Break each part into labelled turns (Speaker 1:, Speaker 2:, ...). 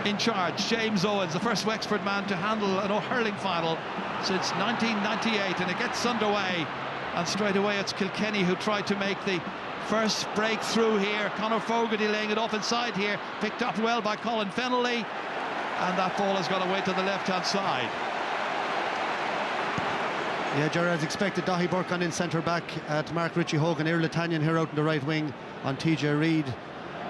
Speaker 1: in charge. James Owens, the first Wexford man to handle an hurling final since 1998, and it gets underway. And straight away it's Kilkenny who tried to make the first breakthrough here. Conor Fogarty laying it off inside here, picked up well by Colin Fennelly, and that ball has gone away to the left-hand side.
Speaker 2: Yeah, Gerard, as expected, Dahi Burke on in centre-back to Mark Richie Hogan. Iarla Tanyan here out in the right wing on TJ Reid.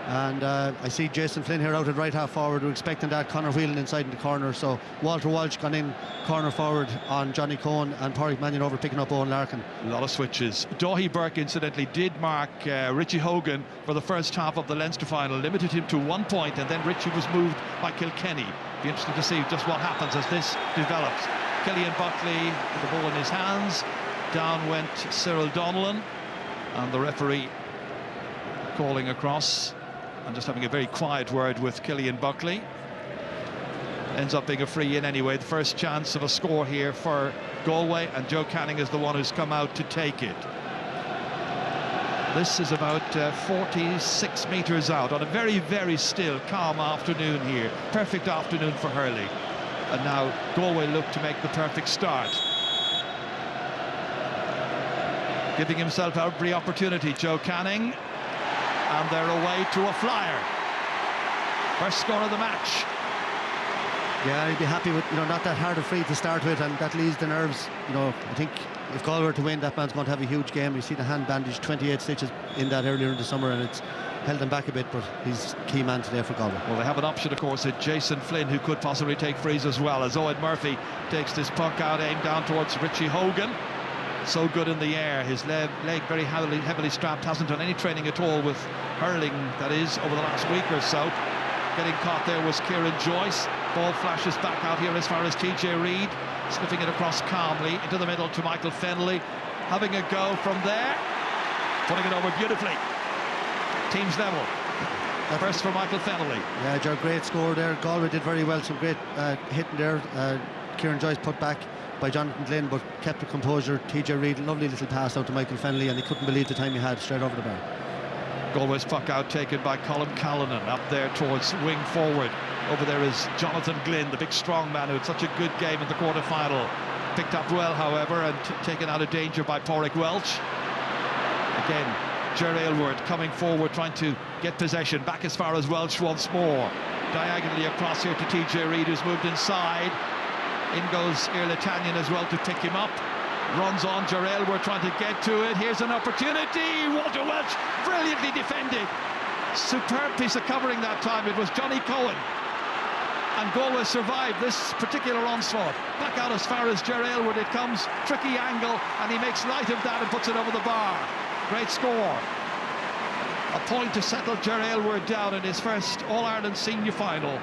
Speaker 2: And I see Jason Flynn here out at right half forward. We're expecting that. Conor Whelan inside in the corner. So Walter Walsh gone in corner forward on Johnny Cohen, and Pádraig Mannion over picking up Owen Larkin.
Speaker 1: A lot of switches. Dahi Burke, incidentally, did mark Richie Hogan for the first half of the Leinster final, limited him to 1 point, and then Richie was moved by Kilkenny. Be interesting to see just what happens as this develops. Killian Buckley with the ball in his hands. Down went Cyril Donnellan, and the referee calling across and just having a very quiet word with Killian Buckley. Ends up being a free in anyway. The first chance of a score here for Galway, and Joe Canning is the one who's come out to take it. This is about 46 metres out on a very, very still, calm afternoon here. Perfect afternoon for hurling. And now Galway look to make the perfect start. Giving himself every opportunity, Joe Canning. And they're away to a flyer. First score of the match.
Speaker 2: Yeah, I'd be happy with, not that hard a free to start with, and that leaves the nerves. I think if Galway were to win, that man's going to have a huge game. You see the hand bandage, 28 stitches in that earlier in the summer, and it's held him back a bit, but he's key man today for Galway.
Speaker 1: Well, they have an option, of course, at Jason Flynn, who could possibly take frees as well, as Owen Murphy takes this puck out, aimed down towards Richie Hogan. So good in the air, his leg very heavily strapped, hasn't done any training at all with hurling, that is, over the last week or so. Getting caught there was Kieran Joyce. Ball flashes back out here as far as TJ Reid, slipping it across calmly into the middle to Michael Fennelly, having a go from there, putting it over beautifully. Teams level. First for Michael Fennelly.
Speaker 2: Yeah, Joe, great score there. Galway did very well, some great hitting there. Kieran Joyce put back by Jonathan Glynn, but kept the composure. TJ Reid, lovely little pass out to Michael Fennelly, and he couldn't believe the time he had, straight over the bar.
Speaker 1: Galway's puck out taken by Colin Callanan up there towards wing forward. Over there is Jonathan Glynn, the big strong man who had such a good game in the quarter-final. Picked up well, however, and taken out of danger by Pádraig Welch. Again, Ger Aylward coming forward, trying to get possession. Back as far as Welch once more. Diagonally across here to TJ Reid, who's moved inside. In goes Iarla Tanyan as well to pick him up. Runs on, Ger Aylward trying to get to it. Here's an opportunity. Walter Welch brilliantly defended. Superb piece of covering that time. It was Johnny Cohen. And Galway survived this particular onslaught. Back out as far as Ger Aylward it comes. Tricky angle, and he makes light of that and puts it over the bar. Great score. A point to settle Ger Aylward down in his first All-Ireland senior final.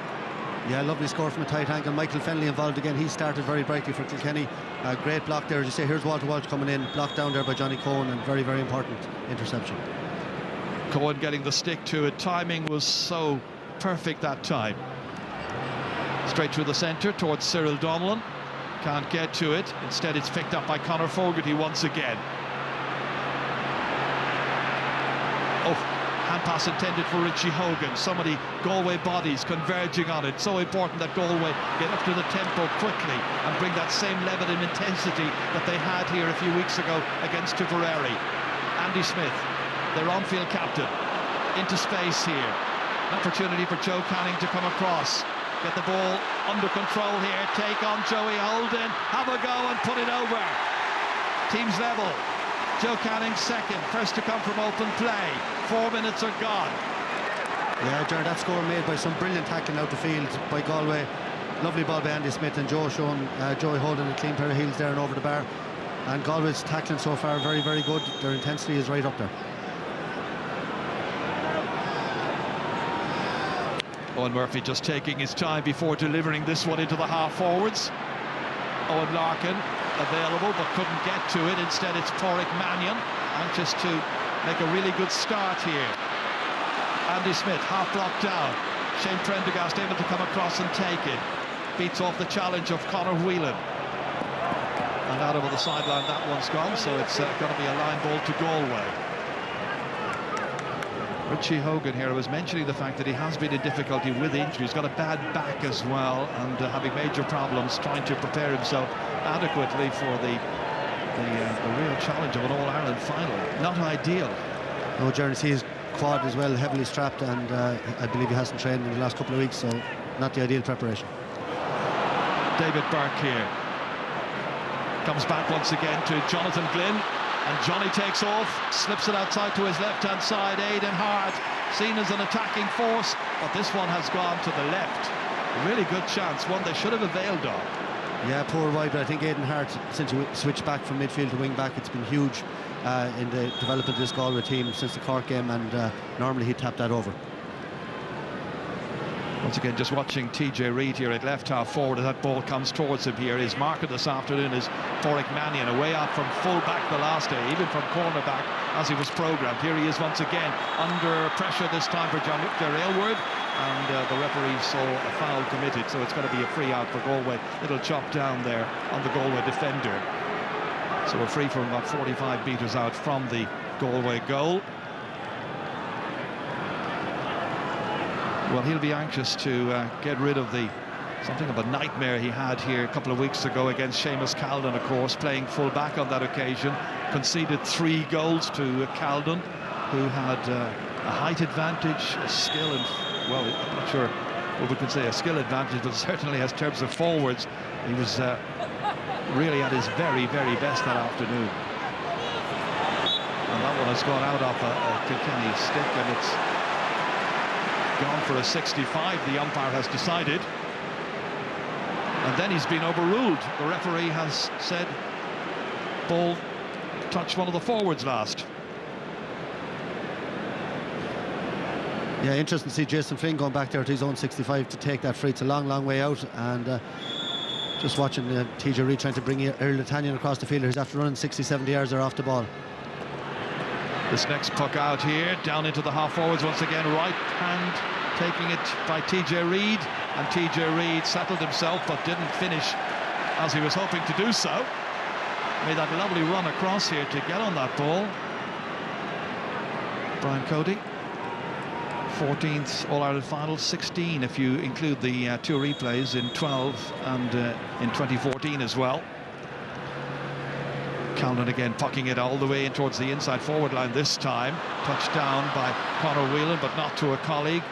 Speaker 2: Yeah, lovely score from a tight angle. Michael Fennelly involved again. He started very brightly for Kilkenny. Great block there, as you say. Here's Walter Walsh coming in, blocked down there by Johnny Cohen, and very, very important interception.
Speaker 1: Cohen getting the stick to it. Timing was so perfect that time. Straight through the centre towards Cyril Donnellan. Can't get to it. Instead, it's picked up by Conor Fogarty once again. Oh, hand pass intended for Richie Hogan. So many Galway bodies converging on it. So important that Galway get up to the tempo quickly and bring that same level of intensity that they had here a few weeks ago against Tipperary. Andy Smith, their on-field captain, into space here. An opportunity for Joe Canning to come across. Get the ball under control here. Take on Joey Holden. Have a go and put it over. Teams level. Joe Canning second. First to come from open play. 4 minutes are gone.
Speaker 2: Yeah, Jared, that score made by some brilliant tackling out the field by Galway. Lovely ball by Andy Smith, and Joe showing Joey Holden a clean pair of heels there and over the bar. And Galway's tackling so far very, very good. Their intensity is right up there.
Speaker 1: Owen Murphy just taking his time before delivering this one into the half forwards. Owen Larkin available but couldn't get to it. Instead it's Pádraig Mannion, anxious to make a really good start here. Andy Smith half blocked down. Shane Prendergast able to come across and take it. Beats off the challenge of Conor Whelan. And out over the sideline, that one's gone, so it's going to be a line ball to Galway. Richie Hogan here. I was mentioning the fact that he has been in difficulty with injury. He's got a bad back as well, and having major problems trying to prepare himself adequately for the real challenge of an All-Ireland final. Not ideal.
Speaker 2: No, Jerry, see his quad as well, heavily strapped, and I believe he hasn't trained in the last couple of weeks, so not the ideal preparation.
Speaker 1: David Burke here comes back once again to Jonathan Glynn, and Johnny takes off, slips it outside to his left-hand side. Aidan Hart, seen as an attacking force, but this one has gone to the left. A really good chance, one they should have availed of.
Speaker 2: Yeah, poor wide, but I think Aidan Hart, since he switched back from midfield to wing back, it's been huge in the development of this Galway team since the Cork game, and normally he'd tap that over.
Speaker 1: Once again, just watching TJ Reid here at left half forward as that ball comes towards him here. His marker this afternoon is Pádraig Mannion, away out from full back the last day, even from corner back as he was programmed. Here he is once again under pressure, this time for Jerry Aylward, and the referee saw a foul committed, so it's going to be a free out for Galway. Little chop down there on the Galway defender. So we're free from about 45 metres out from the Galway goal. Well, he'll be anxious to get rid of something of a nightmare he had here a couple of weeks ago against Seamus Calden, of course, playing full back on that occasion. Conceded 3 goals to Calden, who had a height advantage, a skill, and, well, I'm not sure what we could say a skill advantage, but certainly as terms of forwards, he was really at his very, very best that afternoon. And that one has gone out off a Kilkenny stick, and it's gone for a 65, the umpire has decided, and then he's been overruled. The referee has said ball touched one of the forwards last.
Speaker 2: Yeah, interesting to see Jason Flynn going back there to his own 65 to take that free. It's a long, long way out, and just watching TJ Reid trying to bring Earl Tanyan across the field. He's after running 60-70 yards there off the ball.
Speaker 1: This next puck out here, down into the half forwards once again, right hand taking it by TJ Reid, and TJ Reid settled himself but didn't finish as he was hoping to do so. Made that lovely run across here to get on that ball. Brian Cody, 14th All-Ireland final, 16 if you include the 2 replays in 12 and in 2014 as well. Calden again pucking it all the way in towards the inside forward line this time. Touched down by Conor Whelan, but not to a colleague.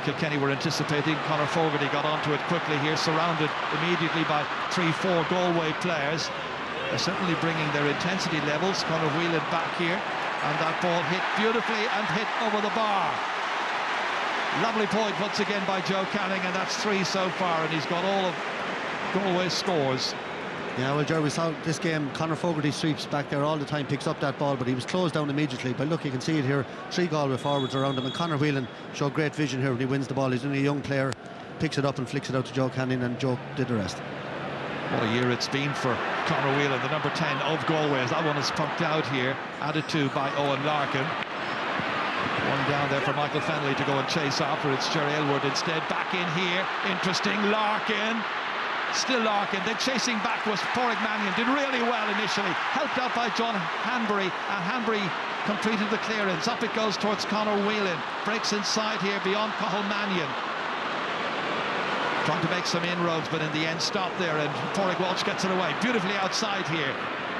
Speaker 1: Kilkenny were anticipating. Conor Fogarty got onto it quickly here, surrounded immediately by 3-4 Galway players. They're certainly bringing their intensity levels. Conor Whelan back here, and that ball hit beautifully and hit over the bar. Lovely point once again by Joe Canning, and that's 3 so far, and he's got all of Galway's scores.
Speaker 2: Yeah, well, Jerry, we saw this game, Conor Fogarty sweeps back there all the time, picks up that ball, but he was closed down immediately. But look, you can see it here, 3 Galway forwards around him, and Conor Whelan showed great vision here when he wins the ball. He's only a young player, picks it up and flicks it out to Joe Canning, and Joe did the rest.
Speaker 1: What a year it's been for Conor Whelan, the number 10 of Galway, as that one is pumped out here, added to by Owen Larkin. One down there for Michael Fennelly to go and chase after. It's Jerry Aylward instead, back in here, interesting, Larkin. Still Larkin, then chasing back was Pádraig Mannion, did really well initially, helped out by John Hanbury, and Hanbury completed the clearance. Up it goes towards Conor Whelan, breaks inside here beyond Cathal Mannion. Trying to make some inroads, but in the end stopped there, and Pádraig Walsh gets it away. Beautifully outside here,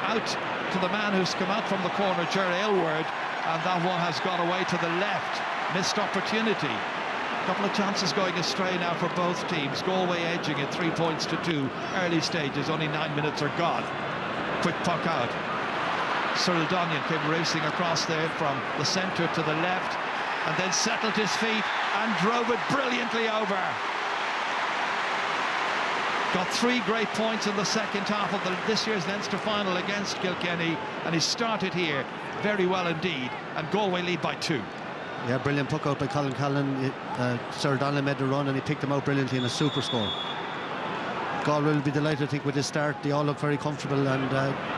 Speaker 1: out to the man who's come out from the corner, Jerry Aylward, and that one has gone away to the left. Missed opportunity. A couple of chances going astray now for both teams. Galway edging it 3 points to 2. Early stages, only 9 minutes are gone. Quick puck out. Cyril Donyan came racing across there from the centre to the left, and then settled his feet and drove it brilliantly over. Got 3 great points in the second half of this year's Leinster final against Kilkenny, and he started here very well indeed, and Galway lead by 2.
Speaker 2: Yeah, brilliant puck out by Colin Callan. Sir Donnelly made the run and he picked them out brilliantly in a super score. Galway will be delighted, I think, with this start. They all look very comfortable, and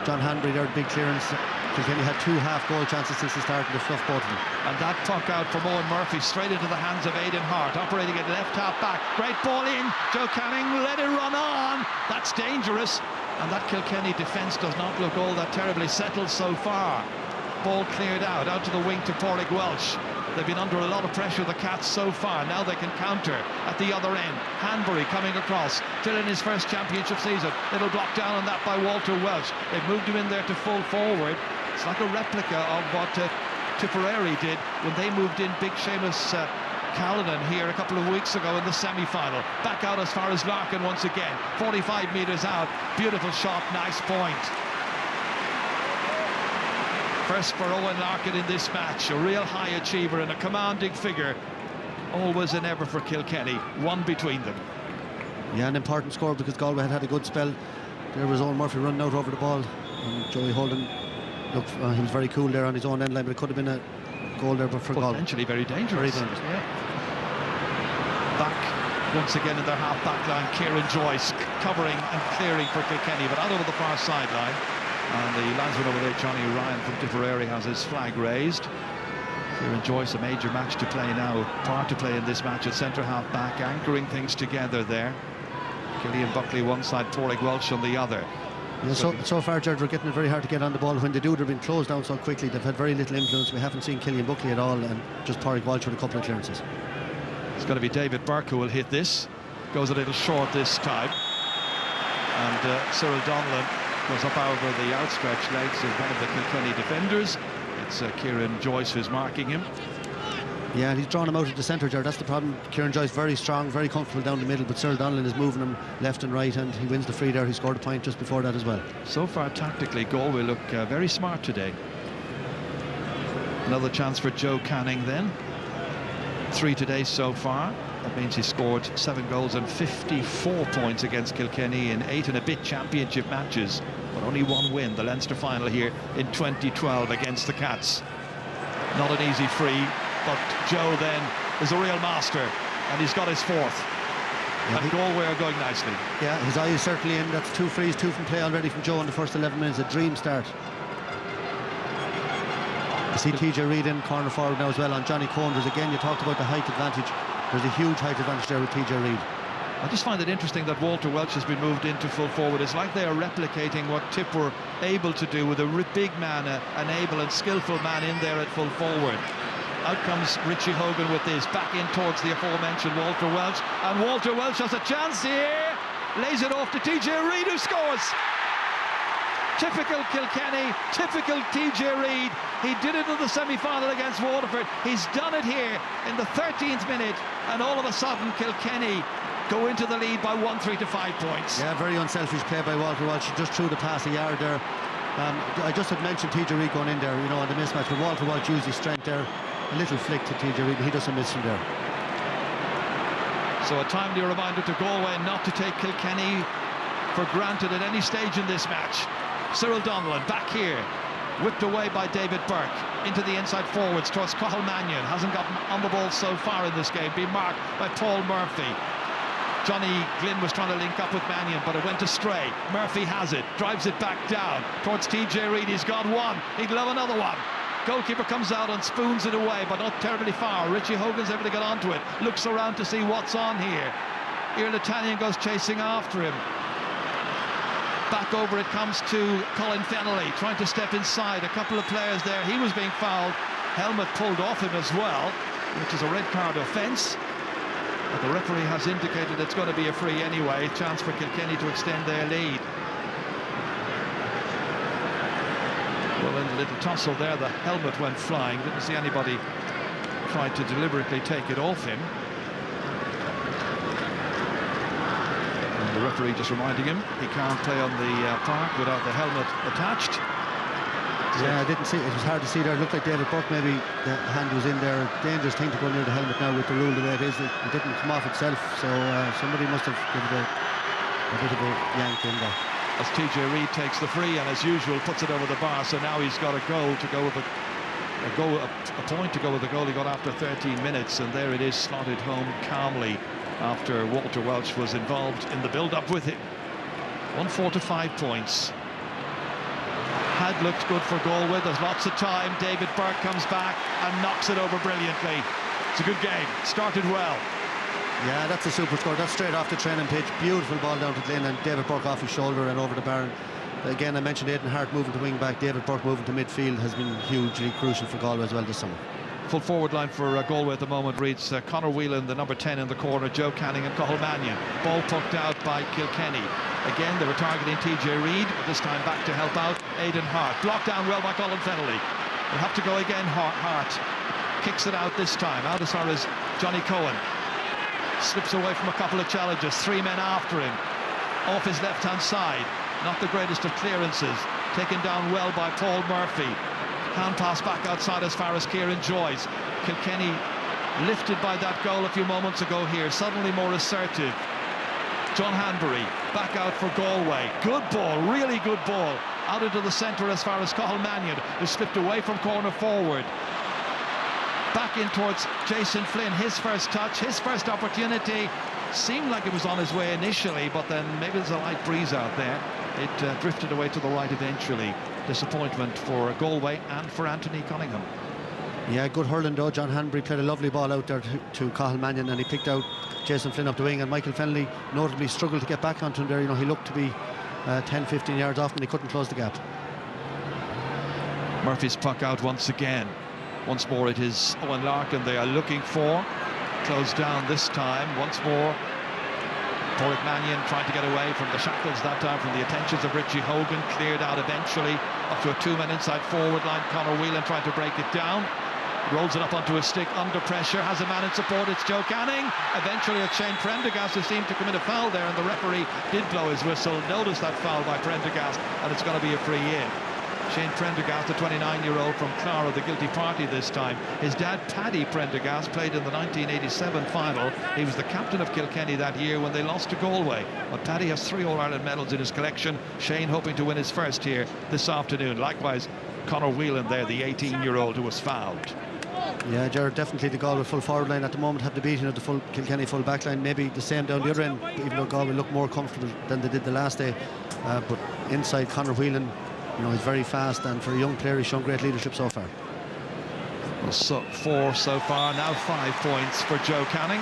Speaker 2: John Hanbury there, big clearance. Kilkenny had 2 half-goal chances since the start, and they fluffed both of them. And
Speaker 1: that puck out from Owen Murphy straight into the hands of Aidan Hart, operating at left half back. Great ball in. Joe Canning let it run on. That's dangerous. And that Kilkenny defence does not look all that terribly settled so far. ball cleared out to the wing to Pádraig Welsh. They've been under a lot of pressure, the Cats, so far. Now they can counter at the other end. Hanbury coming across, still in his first championship season. Little block down on that by Walter Welsh. They've moved him in there to full forward. It's like a replica of what Tipperary did when they moved in big Seamus Callanan here a couple of weeks ago in the semi-final. Back out as far as Larkin once again. 45 metres out. Beautiful shot, nice point. First for Owen Larkin in this match, a real high achiever and a commanding figure. Always and ever for Kilkenny, one between them.
Speaker 2: Yeah, an important score because Galway had a good spell. There was Owen Murphy running out over the ball, and Joey Holden, look, he was very cool there on his own end line, but it could have been a goal there, but for Galway.
Speaker 1: Potentially very dangerous.
Speaker 2: Very dangerous.
Speaker 1: Yeah. Back once again in their half-back line, Kieran Joyce covering and clearing for Kilkenny, but out over the far sideline. And the linesman over there, Johnny Ryan from Tipperary, has his flag raised. Kieran Joyce, a major match to play now, part to play in this match at centre half back, anchoring things together there. Killian Buckley one side, Pádraig Welsh on the other.
Speaker 2: Yeah, so far, George, we're getting it very hard to get on the ball. When they do, they're being closed down so quickly. They've had very little influence. We haven't seen Killian Buckley at all, and just Pádraig Welsh with a couple of clearances.
Speaker 1: It's going to be David Burke who will hit this. Goes a little short this time. And Cyril Donlan goes up over the outstretched legs of one of the Kilkenny defenders. It's Kieran Joyce who's marking him.
Speaker 2: Yeah, and he's drawn him out at the centre, Jared. That's the problem. Kieran Joyce very strong, very comfortable down the middle, but Cyril Donlan is moving him left and right, and he wins the free there. He scored a point just before that as well. So
Speaker 1: far, tactically, Galway look very smart today. Another chance for Joe Canning then. 3 today so far. That means he scored 7 goals and 54 points against Kilkenny in 8 and a bit championship matches, but only 1 win, the Leinster final here in 2012 against the Cats. Not an easy free, but Joe then is a real master, and he's got his 4th. Yeah, and Galway are going nicely. Yeah, his eye is certainly in. That's 2 frees, 2 from play already from Joe in the first 11 minutes. A dream start. I see TJ Reid in corner forward now as well on Johnny Conders. Again, you talked about the height advantage. There's a huge height advantage there with TJ Reid. I just find it interesting that Walter Welsh has been moved into full forward. It's like they are replicating what Tip were able to do with a big man, an able and skillful man in there at full forward. Out comes Richie Hogan with this, back in towards the aforementioned Walter Welsh, and Walter Welsh has a chance here, lays it off to TJ Reid, who scores. Typical Kilkenny, typical TJ Reid. He did it in the semi-final against Waterford. He's done it here in the 13th minute, and all of a sudden Kilkenny go into the lead by 1-3 to 5 points. Yeah, very unselfish play by Walter Welsh. Just threw the pass a yard there. I just had mentioned TJ Reid going in there, you know, on the mismatch, but Walter Welsh used his strength there. A little flick to TJ Reid, but he doesn't miss from there. So a timely reminder to Galway not to take Kilkenny for granted at any stage in this match. Cyril Donlan back here, whipped away by David Burke into the inside forwards towards Cathal Mannion. Hasn't gotten on the ball so far in this game, being marked by Paul Murphy. Johnny Glynn was trying to link up with Mannion, but it went astray. Murphy has it, drives it back down towards TJ Reid. He's got one, he'd love another one. Goalkeeper comes out and spoons it away, but not terribly far. Richie Hogan's able to get onto it, looks around to see what's on here. Irlatanian goes chasing after him. Back over it comes to Colin Fennelly, trying to step inside. A couple of players there. He was being fouled. Helmet pulled off him as well, which is a red card offence. But the referee has indicated it's going to be a free anyway. Chance for Kilkenny to extend their lead. Well, in a little tussle there, the helmet went flying. Didn't see anybody try to deliberately take it off him. The referee just reminding him he can't play on the park without the helmet attached. Yeah, I didn't see it. It was hard to see there. It looked like David Burke, maybe the hand was in there. Dangerous thing to go near the helmet now with the rule the way it is. It didn't come off itself, so somebody must have given it a bit of a yank in there. As TJ Reid takes the free and as usual puts it over the bar, so now he's got a goal to go with a point to go with the goal he got after 13 minutes, and there it is, slotted home calmly after Walter Welsh was involved in the build-up with it. 1-4 to 5 points. Had looked good for Galway. There's lots of time. David Burke comes back and knocks it over brilliantly. It's a good game. Started well. Yeah, that's a super score. That's straight off the training pitch. Beautiful ball down to Glynn, and David Burke off his shoulder and over the bar.
Speaker 2: Again, I mentioned Aidan Hart moving to wing back, David Burke moving to midfield has been hugely crucial for Galway as well this summer.
Speaker 1: Full forward line for Galway at the moment reads Conor Whelan, the number 10 in the corner, Joe Canning and Cathal Mannion. Ball poked out by Kilkenny. Again, they were targeting TJ Reid, this time back to help out Aidan Hart. Blocked down well by Colin Fennelly. They'll have to go again. Hart kicks it out this time, out as far as Johnny Cohen. Slips away from a couple of challenges, 3 men after him. Off his left-hand side, not the greatest of clearances. Taken down well by Paul Murphy. Hand pass back outside as far as Kieran Joyce. Kilkenny lifted by that goal a few moments ago here, suddenly more assertive. John Hanbury back out for Galway. Good ball, really good ball. Out into the centre as far as Cathal Mannion, who slipped away from corner forward. Back in towards Jason Flynn, his first touch, his first opportunity. Seemed like it was on his way initially, but then maybe there's a light breeze out there. It drifted away to the right eventually. Disappointment for Galway and for Anthony Cunningham.
Speaker 2: Yeah, good hurling though. John Hanbury played a lovely ball out there to Cathal Mannion, and he picked out Jason Flynn up the wing, and Michael Fennelly notably struggled to get back onto him there. You know, he looked to be 10-15 yards off and he couldn't close the gap.
Speaker 1: Murphy's puck out once again. Once more it is Owen Larkin they are looking for. Closed down this time once more. Porrick Mannion trying to get away from the shackles that time, from the attentions of Richie Hogan. Cleared out eventually up to a 2-man inside forward line. Conor Whelan trying to break it down. Rolls it up onto a stick under pressure, has a man in support, it's Joe Canning. Eventually it's Shane Prendergast who seemed to commit a foul there, and the referee did blow his whistle. Noticed that foul by Prendergast, and it's going to be a free in. Shane Prendergast, the 29-year-old from Clara, the guilty party this time. His dad, Paddy Prendergast, played in the 1987 final. He was the captain of Kilkenny that year when they lost to Galway. But Paddy has 3 All-Ireland medals in his collection. Shane hoping to win his first here this afternoon. Likewise, Conor Whelan there, the 18-year-old who was fouled.
Speaker 2: Yeah, Jared, definitely the Galway full forward line at the moment have the beating of the full Kilkenny full back line. Maybe the same down the other end, even though Galway look more comfortable than they did the last day. But inside, Conor Whelan, you know, he's very fast, and for a young player he's shown great leadership so far.
Speaker 1: Well, 4 so far, now 5 points for Joe Canning.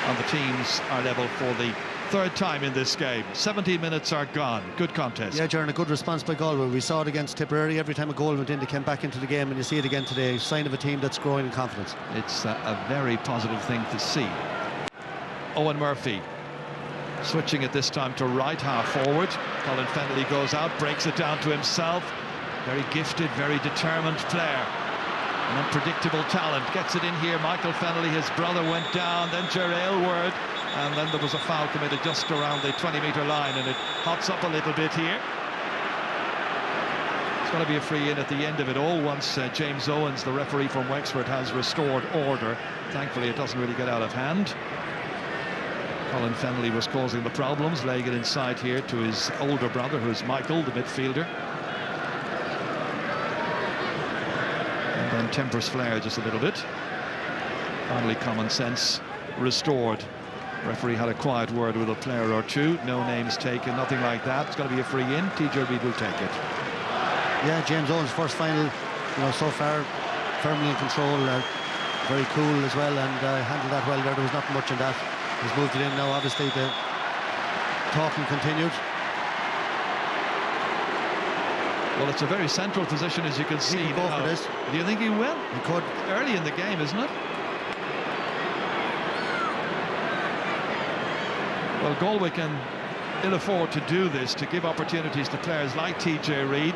Speaker 1: And the teams are level for the 3rd time in this game. 17 minutes are gone. Good contest.
Speaker 2: Yeah, Jaron, a good response by Galway. We saw it against Tipperary. Every time a goal went in, they came back into the game, and you see it again today. Sign of a team that's growing in confidence.
Speaker 1: It's a very positive thing to see. Owen Murphy switching it this time to right half forward. Colin Fennelly goes out, breaks it down to himself. Very gifted, very determined player. An unpredictable talent. Gets it in here. Michael Fennelly, his brother, went down. Then Ger Aylward. And then there was a foul committed just around the 20-metre line, and it hots up a little bit here. It's going to be a free in at the end of it all once James Owens, the referee from Wexford, has restored order. Thankfully, it doesn't really get out of hand. Colin Fennelly was causing the problems, laying it inside here to his older brother, who's Michael, the midfielder. And then tempers flare just a little bit. Finally, common sense restored. Referee had a quiet word with a player or two. No names taken, nothing like that. It's going to be a free in. TJ Reid will take it.
Speaker 2: Yeah, James Owens' first final, you know, so far firmly in control, very cool as well, and handled that well there. There was not much in that. He's moved it in now. Obviously the talking continued.
Speaker 1: Well, it's a very central position, as you can see.
Speaker 2: He can go for this.
Speaker 1: Do you think he will?
Speaker 2: He could.
Speaker 1: Early in the game, isn't it? Well, Galway can ill afford to do this, to give opportunities to players like TJ Reid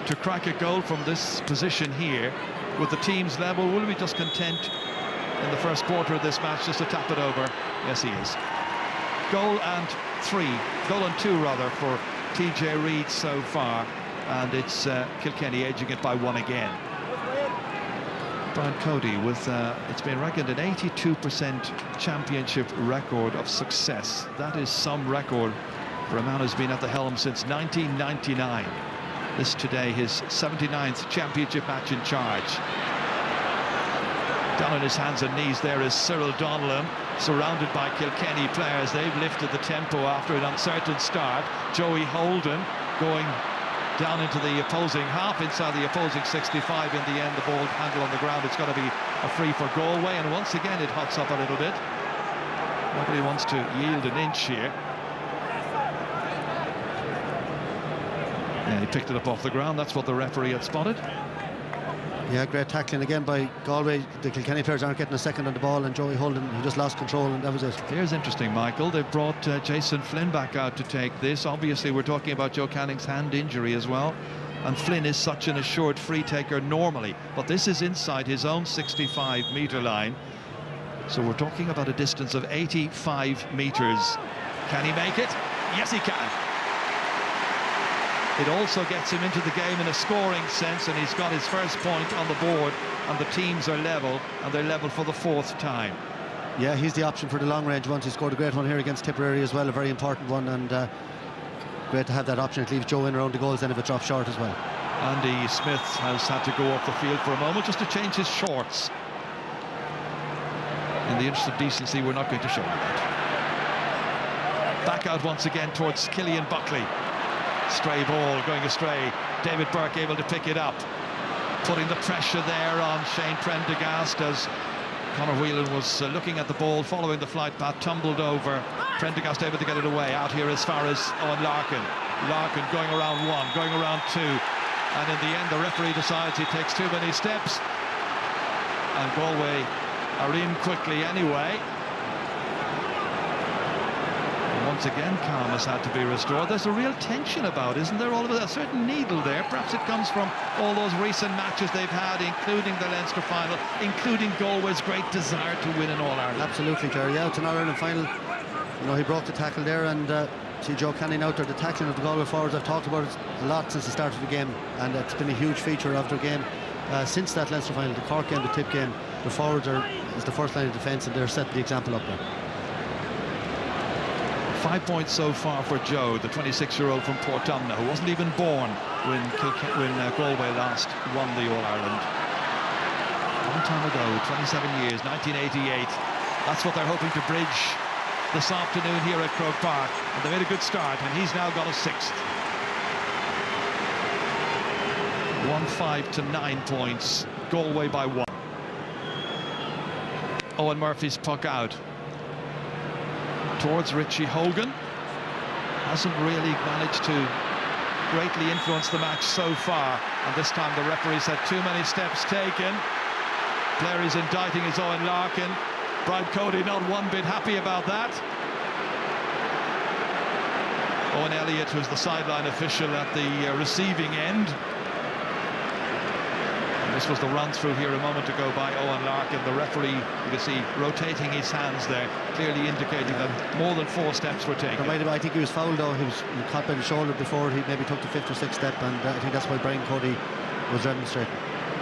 Speaker 1: to crack a goal from this position here. With the team's level, will we just content in the first quarter of this match just to tap it over? Yes, he is. Goal and 2 rather for TJ Reid so far, and it's Kilkenny edging it by 1 again. Brian Cody with it's been reckoned an 82% championship record of success. That is some record for a man who's been at the helm since 1999. This today his 79th championship match in charge. Down on his hands and knees there is Cyril Donnellan, surrounded by Kilkenny players. They've lifted the tempo after an uncertain start. Joey Holden going down into the opposing half, inside the opposing 65. In the end, the ball handle on the ground. It's going to be a free for Galway, and once again it hots up a little bit. Nobody wants to yield an inch here. Yeah, he picked it up off the ground. That's what the referee had spotted.
Speaker 2: Yeah, great tackling again by Galway. The Kilkenny players aren't getting a second on the ball, and Joey Holden, he just lost control, and that was it.
Speaker 1: Here's interesting, Michael. They've brought Jason Flynn back out to take this. Obviously, we're talking about Joe Canning's hand injury as well. And Flynn is such an assured free taker normally. But this is inside his own 65-metre line. So we're talking about a distance of 85 metres. Can he make it? Yes, he can. It also gets him into the game in a scoring sense, and he's got his first point on the board, and the teams are level, and they're level for the 4th time.
Speaker 2: Yeah, he's the option for the long range ones. He scored a great one here against Tipperary as well, a very important one, and great to have that option. It leaves Joe in around the goals then if it drops short as well.
Speaker 1: Andy Smith has had to go off the field for a moment just to change his shorts. In the interest of decency, we're not going to show you that. Back out once again towards Killian Buckley. Stray ball going astray. David Burke able to pick it up, putting the pressure there on Shane Prendergast as Conor Whelan was looking at the ball, following the flight path, tumbled over. Prendergast able to get it away. Out here as far as Owen Larkin. Larkin going around 1, going around 2, and in the end the referee decides he takes too many steps, and Galway are in quickly anyway. Once again, calm has had to be restored. There's a real tension about, isn't there? All of a certain needle there. Perhaps it comes from all those recent matches they've had, including the Leinster final, including Galway's great desire to win in All-Ireland.
Speaker 2: Absolutely, Jerry. Yeah, it's an All-Ireland final. You know, he broke the tackle there, and see Joe Canning out there. The tackling of the Galway forwards, I've talked about it a lot since the start of the game, and it's been a huge feature of their game since that Leinster final. The Cork game, the Tip game, the forwards is the first line of defence, and they're setting the example up there.
Speaker 1: 5 points so far for Joe, the 26-year-old from Portumna, who wasn't even born when Galway last won the All-Ireland. A long time ago, 27 years, 1988. That's what they're hoping to bridge this afternoon here at Croke Park. And they made a good start, and he's now got a 6th. 1-5 to 9 points. Galway by 1. Owen Murphy's puck out towards Richie Hogan. Hasn't really managed to greatly influence the match so far, and this time the referee's had too many steps taken. Player is indicting his Owen Larkin. Brian Cody not one bit happy about that. Owen Elliott was the sideline official at the receiving end. This was the run through here a moment ago by Owen Larkin. The referee, you can see, rotating his hands there, clearly indicating that more than 4 steps were taken.
Speaker 2: I think he was fouled though. He was caught by the shoulder before he maybe took the 5th or 6th step, and I think that's why Brian Cody was demonstrating.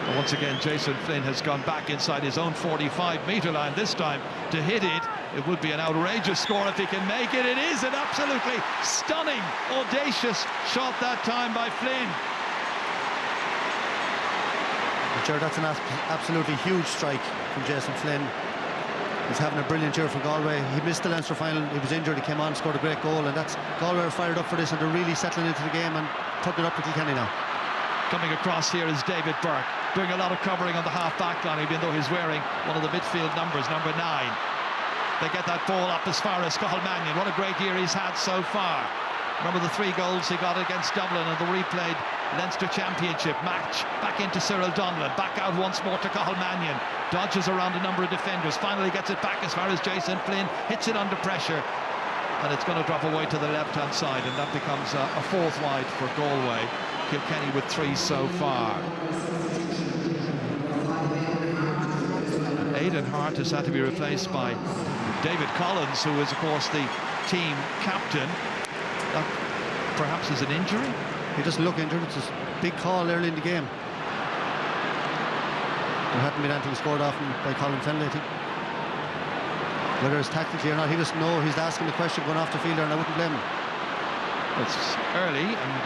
Speaker 1: But once again, Jason Flynn has gone back inside his own 45-metre line this time to hit it. It would be an outrageous score if he can make it. It is an absolutely stunning, audacious shot that time by Flynn.
Speaker 2: Sure, that's an absolutely huge strike from Jason Flynn. He's having a brilliant year for Galway. He missed the Leinster final, he was injured, he came on, scored a great goal, and that's Galway are fired up for this, and they're really settling into the game and putting it up to Kilkenny now.
Speaker 1: Coming across here is David Burke, doing a lot of covering on the half-back line, even though he's wearing one of the midfield numbers, number 9. They get that ball up as far as Cathal Mannion. What a great year he's had so far. Remember the 3 goals he got against Dublin in the replayed Leinster Championship match. Back into Cyril Donlan, back out once more to Cathal Mannion. Dodges around a number of defenders, finally gets it back as far as Jason Flynn, hits it under pressure, and it's going to drop away to the left-hand side, and that becomes a 4th wide for Galway. Kilkenny with 3 so far. Aidan Hart has had to be replaced by David Collins, who is, of course, the team captain. That perhaps is an injury.
Speaker 2: He doesn't look injured. It's a big call early in the game. There hadn't been anything scored off him by Colin Fennelly, I think. Whether it's tactically or not, he doesn't know. He's asking the question going off the field there, and I wouldn't blame him.
Speaker 1: It's early, and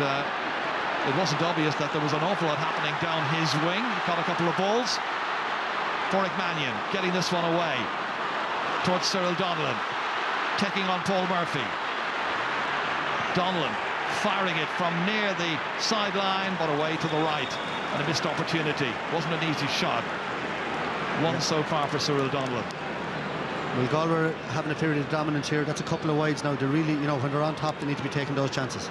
Speaker 1: it wasn't obvious that there was an awful lot happening down his wing. He caught a couple of balls. Porrick Mannion getting this one away towards Cyril Donlan, taking on Paul Murphy. Donlan firing it from near the sideline, but away to the right, and a missed opportunity. Wasn't an easy shot. 1 so far for Cyril Donlan.
Speaker 2: Well, Galway having a period of dominance here. That's a couple of wides now. They're really, you know, when they're on top, they need to be taking those chances.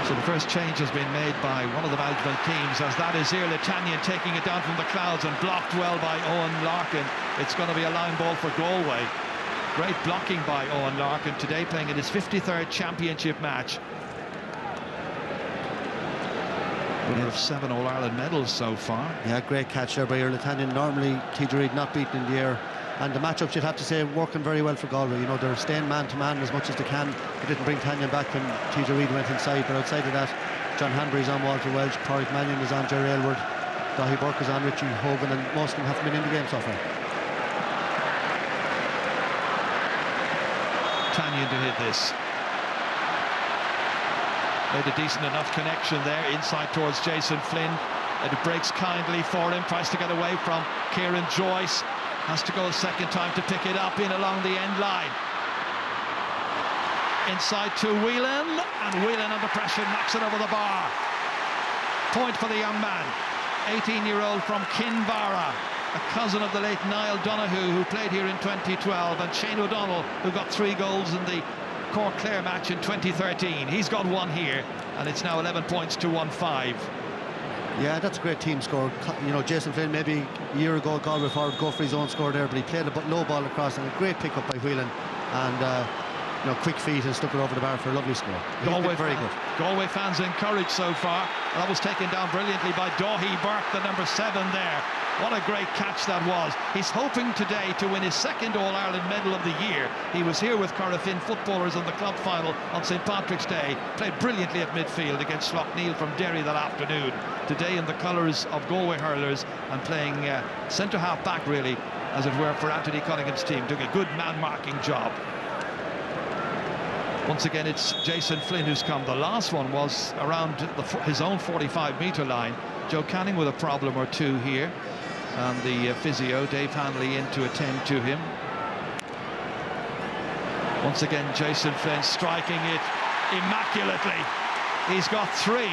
Speaker 1: So the first change has been made by one of the management teams, as that is Irlitanyan taking it down from the clouds and blocked well by Owen Larkin. It's going to be a line ball for Galway. Great blocking by Owen Larkin today, playing in his 53rd championship match. Winner of 7 All-Ireland medals so far. Yeah,
Speaker 2: great catch there by Irlitanyan. Normally TJ Reid not beaten in the air, and the matchup, you'd have to say, working very well for Galway. You know, they're staying man-to-man as much as they can. They didn't bring Tanyan back when TJ Reid went inside, but outside of that, John Hanbury's on Walter Welch, Pádraig Mannion is on Jerry Aylward, Daithí Burke is on Richie Hogan, and most of them haven't been in the game so far.
Speaker 1: Tanyan to hit this. Made a decent enough connection there, inside towards Jason Flynn. And it breaks kindly for him, tries to get away from Kieran Joyce. Has to go a second time to pick it up in along the end line. Inside to Whelan, and Whelan under pressure knocks it over the bar. Point for the young man, 18-year-old from Kinvara, a cousin of the late Niall Donoghue, who played here in 2012, and Shane O'Donnell, who got 3 goals in the Cork Clare match in 2013. He's got 1 here, and it's now 11 points to 1-5.
Speaker 2: Yeah, that's a great team score. You know, Jason Flynn, maybe a year ago, Galway forward, go for his own score there, but he played a low ball across, and a great pick-up by Whelan, and you know, quick feet, and stuck it over the bar for a lovely score.
Speaker 1: Galway,
Speaker 2: very good.
Speaker 1: Galway fans encouraged so far. That was taken down brilliantly by Daithí Burke, the number 7 there. What a great catch that was. He's hoping today to win his 2nd All-Ireland medal of the year. He was here with Corofin footballers in the club final on St Patrick's Day. Played brilliantly at midfield against Sloughneel from Derry that afternoon. Today in the colours of Galway hurlers, and playing centre-half back, really, as it were, for Anthony Cunningham's team. Doing a good man-marking job. Once again, it's Jason Flynn who's come. The last one was around his own 45-metre line. Joe Canning with a problem or two here. And the physio, Dave Hanley, in to attend to him. Once again, Jason Flynn striking it immaculately. He's got 3.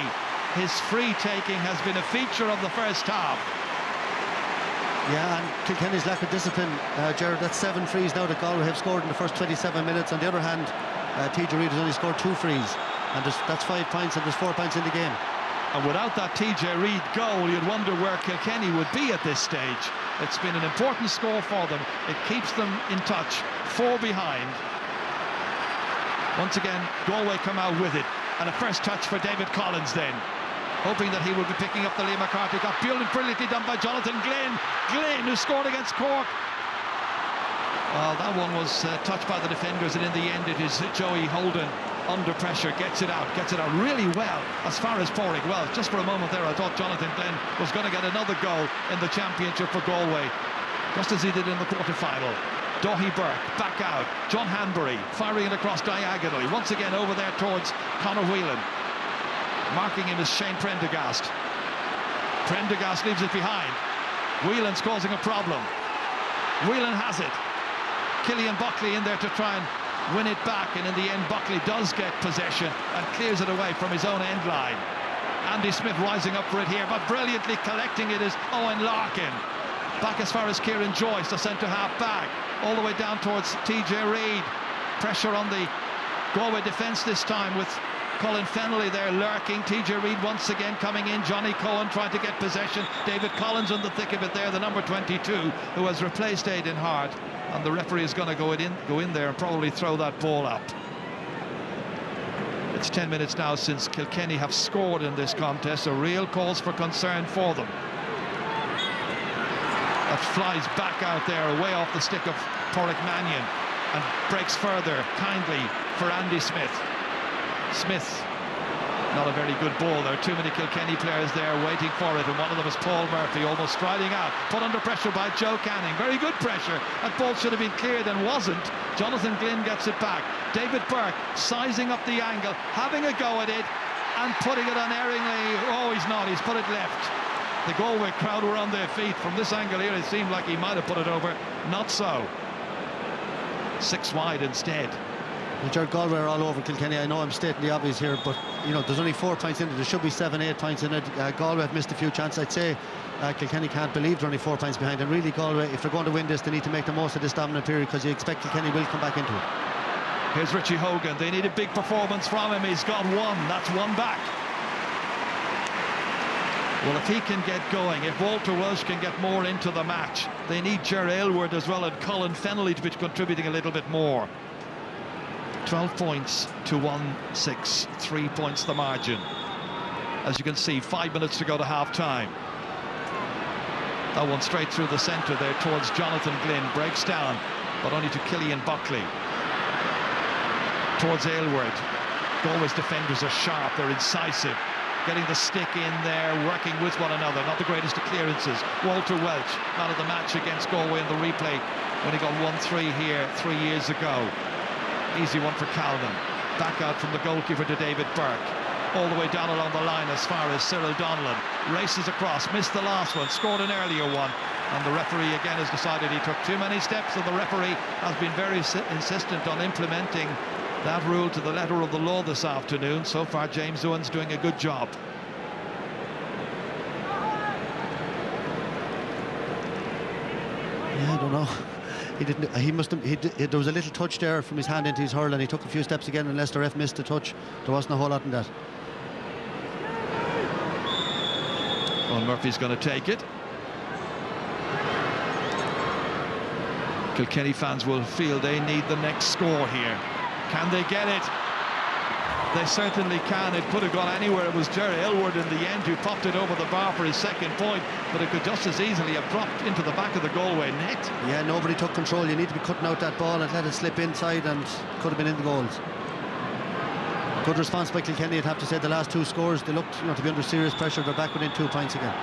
Speaker 1: His free taking has been a feature of the first half.
Speaker 2: Yeah, and Kilkenny's lack of discipline, Gerard, that's 7 frees now that Galway have scored in the first 27 minutes. On the other hand, TJ Reid has only scored 2 frees, and that's 5 points, and there's 4 points in the game.
Speaker 1: And without that TJ Reid goal, you'd wonder where Kilkenny would be at this stage. It's been an important score for them. It keeps them in touch, 4 behind. Once again, Galway come out with it, and a first touch for David Collins then, hoping that he would be picking up the Liam McCarthy. Got brilliantly done by Jonathan Glynn. Glynn, who scored against Cork. Well, that one was touched by the defenders, and in the end it is Joey Holden under pressure, gets it out really well as far as Pádraig. Well, just for a moment there I thought Jonathan Glynn was going to get another goal in the championship for Galway, just as he did in the quarter-final. Daithí Burke back out, John Hanbury firing it across diagonally, once again over there towards Conor Whelan. Marking him is Shane Prendergast. Prendergast leaves it behind. Whelan's causing a problem. Whelan has it. Killian Buckley in there to try and win it back, and in the end Buckley does get possession and clears it away from his own end line. Andy Smith rising up for it here, but brilliantly collecting it is Owen Larkin. Back as far as Kieran Joyce, the centre-half back, all the way down towards TJ Reid. Pressure on the Galway defence this time, with Colin Fennelly there lurking. TJ Reid once again coming in. Johnny Cohen trying to get possession. David Collins in the thick of it there, the number 22, who has replaced Aidan Hart. And the referee is going to go in there and probably throw that ball up. It's 10 minutes now since Kilkenny have scored in this contest, so real cause for concern for them. That flies back out there, away off the stick of Pádraig Mannion, and breaks further kindly for Andy Smith. Smith, not a very good ball. There are too many Kilkenny players there waiting for it, and one of them is Paul Murphy, almost striding out, put under pressure by Joe Canning. Very good pressure. That ball should have been cleared and wasn't. Jonathan Glynn gets it back. David Burke sizing up the angle, having a go at it, and putting it unerringly. Oh, he's not. He's put it left. The Galway crowd were on their feet. From this angle here, it seemed like he might have put it over. Not so. 6 wide instead.
Speaker 2: Well, Galway are all over Kilkenny. I know I'm stating the obvious here, but you know, there's only 4 points in it. There should be 7-8 points in it. Galway have missed a few chances. I'd say Kilkenny can't believe they're only 4 points behind, and really Galway, if they're going to win this, they need to make the most of this dominant period, because you expect Kilkenny will come back into it.
Speaker 1: Here's Richie Hogan. They need a big performance from him. He's got one. That's one back. Well, if he can get going, if Walter Welsh can get more into the match, they need Ger Aylward as well and Colin Fennelly to be contributing a little bit more. 12 points to 1-6, 3 points the margin. As you can see, 5 minutes to go to half-time. That one straight through the centre there towards Jonathan Glynn, breaks down, but only to Killian Buckley. Towards Aylward. Galway's defenders are sharp, they're incisive. Getting the stick in there, working with one another. Not the greatest of clearances. Walter Welch, man of the match against Galway in the replay when he got 1-3 here 3 years ago. Easy one for Calvin. Back out from the goalkeeper to David Burke. All the way down along the line as far as Cyril Donlan. Races across, missed the last one, scored an earlier one. And the referee again has decided he took too many steps, and the referee has been very insistent on implementing that rule to the letter of the law this afternoon. So far, James Owen's doing a good job.
Speaker 2: Yeah, I don't know. He didn't. He must have. There was a little touch there from his hand into his hurl, and he took a few steps again. Unless the ref missed the touch, there wasn't a whole lot in that.
Speaker 1: Well, Murphy's going to take it. Kilkenny fans will feel they need the next score here. Can they get it? They certainly can. It could have gone anywhere. It was Ger Aylward in the end who popped it over the bar for his second point, but it could just as easily have dropped into the back of the Galway net.
Speaker 2: Yeah, nobody took control. You need to be cutting out that ball and let it slip inside, and could have been in the goals. Good response by Kilkenny, I'd have to say. The last two scores, they looked, to be under serious pressure. They're back within 2 points again.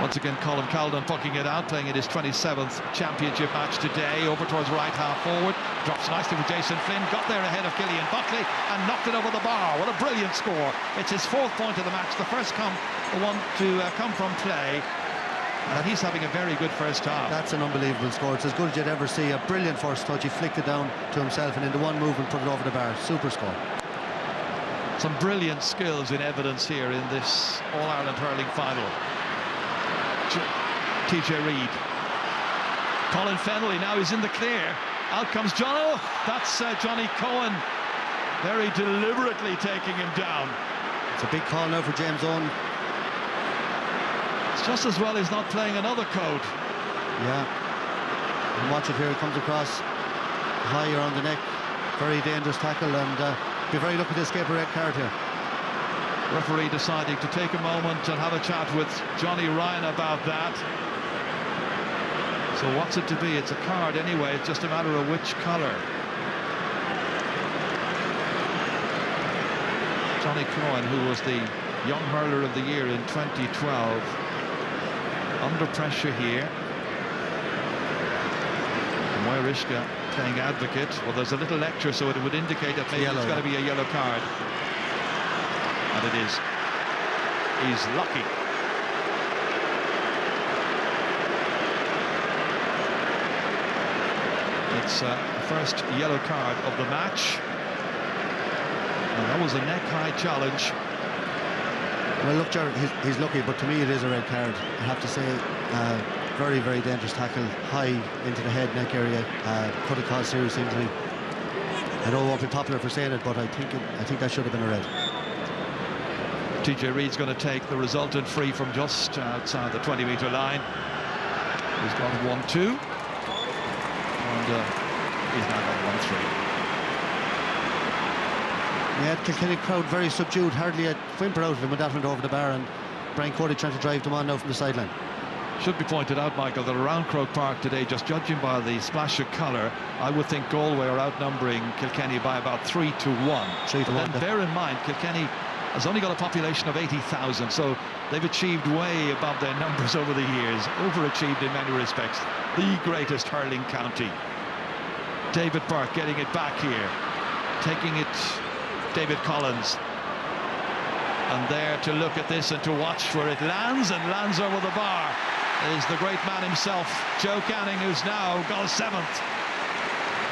Speaker 1: Once again, Colin Calden pucking it out, playing in his 27th championship match today. Over towards right half forward, drops nicely with Jason Flynn, got there ahead of Killian Buckley and knocked it over the bar. What a brilliant score. It's his 4th point of the match, the first one to come from play, and he's having a very good first half.
Speaker 2: That's an unbelievable score. It's as good as you'd ever see. A brilliant first touch. He flicked it down to himself and into one movement put it over the bar. Super score.
Speaker 1: Some brilliant skills in evidence here in this All-Ireland hurling final. TJ Reid. Colin Fennelly, now he's in the clear. Out comes John. Oh, that's Johnny Cohen very deliberately taking him down.
Speaker 2: It's a big call now for James Owen.
Speaker 1: It's just as well he's not playing another code.
Speaker 2: Yeah. And watch it here. It comes across high around the neck. Very dangerous tackle, and be very lucky to escape a red card here.
Speaker 1: Referee deciding to take a moment and have a chat with Johnny Ryan about that. So what's it to be? It's a card anyway. It's just a matter of which colour. Johnny Cohen, who was the Young Hurler of the Year in 2012, under pressure here. And Moira Ishka playing advocate. Well, there's a little lecture, so it would indicate that maybe it's got to be a yellow card. And it is. He's lucky. It's the first yellow card of the match. And that was a neck-high challenge.
Speaker 2: Well, look, Jared, he's lucky, but to me it is a red card. I have to say, very, very dangerous tackle, high into the head, neck area. Could have caused serious injury. I know it won't be popular for saying it, but I think that should have been a red.
Speaker 1: TJ Reid's going to take the resultant free from just outside the 20-metre line. He's got 1-2. And he's now got 1-3.
Speaker 2: Yeah, Kilkenny crowd very subdued, hardly a whimper out of him when that went over the bar, and Brian Cody trying to drive them on now from the sideline.
Speaker 1: Should be pointed out, Michael, that around Croke Park today, just judging by the splash of colour, I would think Galway are outnumbering Kilkenny by about 3-1. But then bear in mind, Kilkenny has only got a population of 80,000, so they've achieved way above their numbers over the years, overachieved in many respects. The greatest hurling county. David Burke getting it back here, taking it David Collins, and there to look at this and to watch where it lands, and lands over the bar is the great man himself, Joe Canning, who's now got a 7th.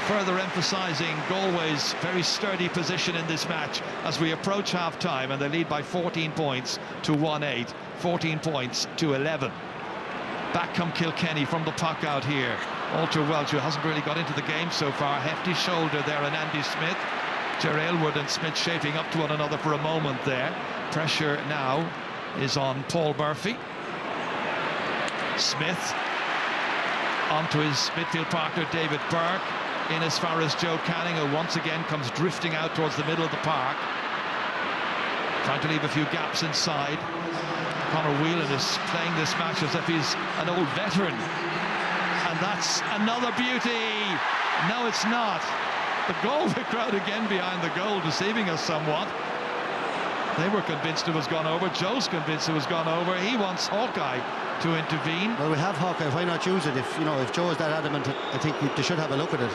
Speaker 1: Further emphasising Galway's very sturdy position in this match as we approach half-time, and they lead by 14 points to 1-8, 14 points to 11. Back come Kilkenny from the puck out here. Walter Welch, who hasn't really got into the game so far. Hefty shoulder there on Andy Smith. Ger Aylward and Smith shaping up to one another for a moment there. Pressure now is on Paul Murphy. Smith onto his midfield partner David Burke, in as far as Joe Canning, who once again comes drifting out towards the middle of the park, trying to leave a few gaps inside. Conor Whelan is playing this match as if he's an old veteran, and that's another beauty. No, it's not. The Galway crowd again behind the goal, deceiving us somewhat. They were convinced it was gone over. Joe's convinced it was gone over. He wants Hawkeye to intervene.
Speaker 2: Well, we have Hawkeye. Why not use it? If Joe is that adamant, I think they should have a look at it.